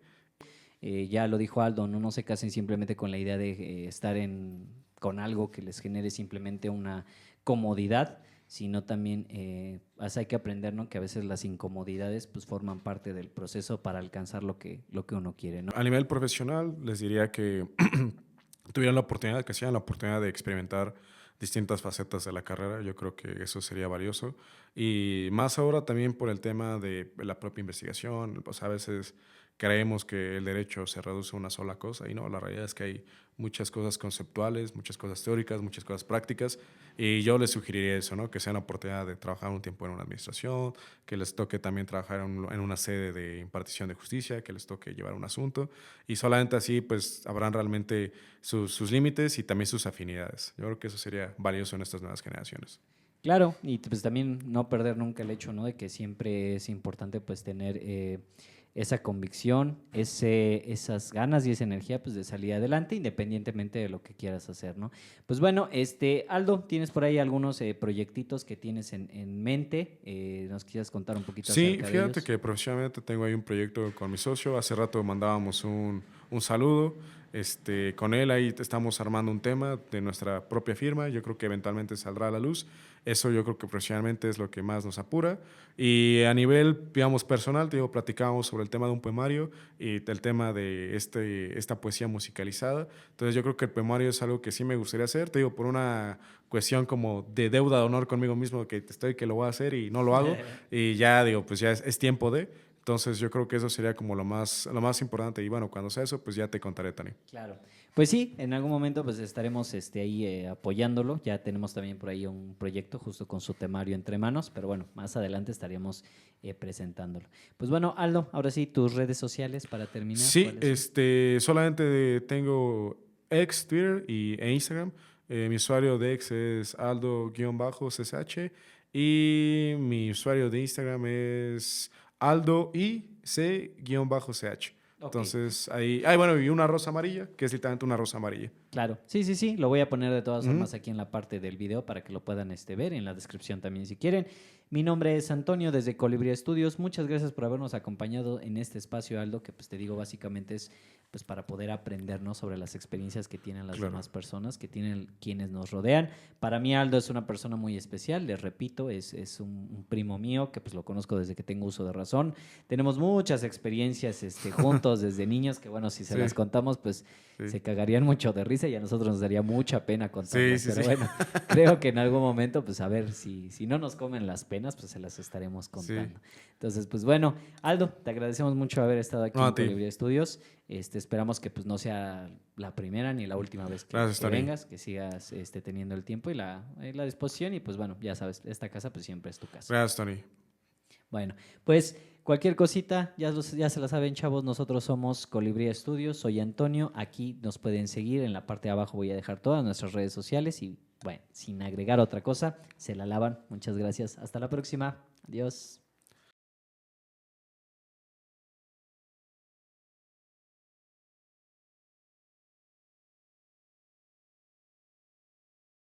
Ya lo dijo Aldo, no, no se casen simplemente con la idea de estar con algo que les genere simplemente una comodidad, sino también pues hay que aprender, ¿no? Que a veces las incomodidades pues forman parte del proceso para alcanzar lo que uno quiere, ¿no? A nivel profesional, les diría que tuvieran la oportunidad, que sean la oportunidad de experimentar distintas facetas de la carrera. Yo creo que eso sería valioso. Y más ahora también por el tema de la propia investigación. Pues a veces creemos que el derecho se reduce a una sola cosa y no, la realidad es que hay muchas cosas conceptuales, muchas cosas teóricas, muchas cosas prácticas. Y yo les sugeriría eso, ¿no? Que sea la oportunidad de trabajar un tiempo en una administración, que les toque también trabajar en una sede de impartición de justicia, que les toque llevar un asunto y solamente así pues habrán realmente sus límites y también sus afinidades. Yo creo que eso sería valioso en estas nuevas generaciones. Claro, y pues también no perder nunca el hecho, ¿no? De que siempre es importante pues tener esa convicción, esas ganas y esa energía pues de salir adelante independientemente de lo que quieras hacer, ¿no? Pues bueno, Aldo, ¿tienes por ahí algunos proyectitos que tienes en mente? ¿Nos quisieras contar un poquito Sí, acerca de fíjate ellos? que profesionalmente tengo ahí un proyecto con mi socio. Hace rato mandábamos un saludo. Con él ahí estamos armando un tema de nuestra propia firma. Yo creo que eventualmente saldrá a la luz. Eso yo creo que profesionalmente es lo que más nos apura. Y a nivel, digamos, personal, te digo, platicábamos sobre el tema de un poemario y el tema de esta poesía musicalizada. Entonces yo creo que el poemario es algo que sí me gustaría hacer. Te digo, por una cuestión como de deuda de honor conmigo mismo, que lo voy a hacer y no lo hago. Y ya digo, pues ya es tiempo de... Entonces yo creo que eso sería como lo más importante. Y bueno, cuando sea eso, pues ya te contaré, Tony. Claro. Pues sí, en algún momento pues estaremos ahí apoyándolo. Ya tenemos también por ahí un proyecto justo con su temario entre manos, pero bueno, más adelante estaríamos presentándolo. Pues bueno, Aldo, ahora sí, tus redes sociales para terminar. Sí, ¿Cuáles son? solamente tengo X, Twitter e Instagram. Mi usuario de X es Aldo-CSH y mi usuario de Instagram es AldoIC-CH. Ok. Entonces ahí, bueno, y una rosa amarilla, que es literalmente una rosa amarilla. Claro, sí, sí, sí, lo voy a poner de todas Ujú. formas aquí en la parte del video para que lo puedan ver, en la descripción también si quieren. Mi nombre es Antonio desde Colibrí Estudios. Muchas gracias por habernos acompañado en este espacio, Aldo, que pues te digo básicamente es pues para poder aprender, ¿no?, sobre las experiencias que tienen las Claro. demás personas, que tienen quienes nos rodean. Para mí Aldo es una persona muy especial, les repito, es un primo mío que pues lo conozco desde que tengo uso de razón. Tenemos muchas experiencias juntos desde niños que bueno, si se Sí, las contamos pues sí. se cagarían mucho de risa y a nosotros nos daría mucha pena Sí, contarlas. sí, Pero sí. bueno, creo que en algún momento, pues a ver, si no nos comen las penas, pues se las estaremos Sí. contando. Entonces, pues bueno, Aldo, te agradecemos mucho haber estado aquí No, en a ti. Colibrí Estudios. Esperamos que pues no sea la primera ni la última vez Gracias, que Tony. vengas, que sigas teniendo el tiempo y la disposición. Y pues bueno, ya sabes, esta casa pues siempre es tu casa. Gracias, Tony. Bueno, pues cualquier cosita, ya se la saben, chavos, nosotros somos Colibrí Estudios, soy Antonio, aquí nos pueden seguir, en la parte de abajo voy a dejar todas nuestras redes sociales y bueno, sin agregar otra cosa, se la lavan, muchas gracias, hasta la próxima, adiós.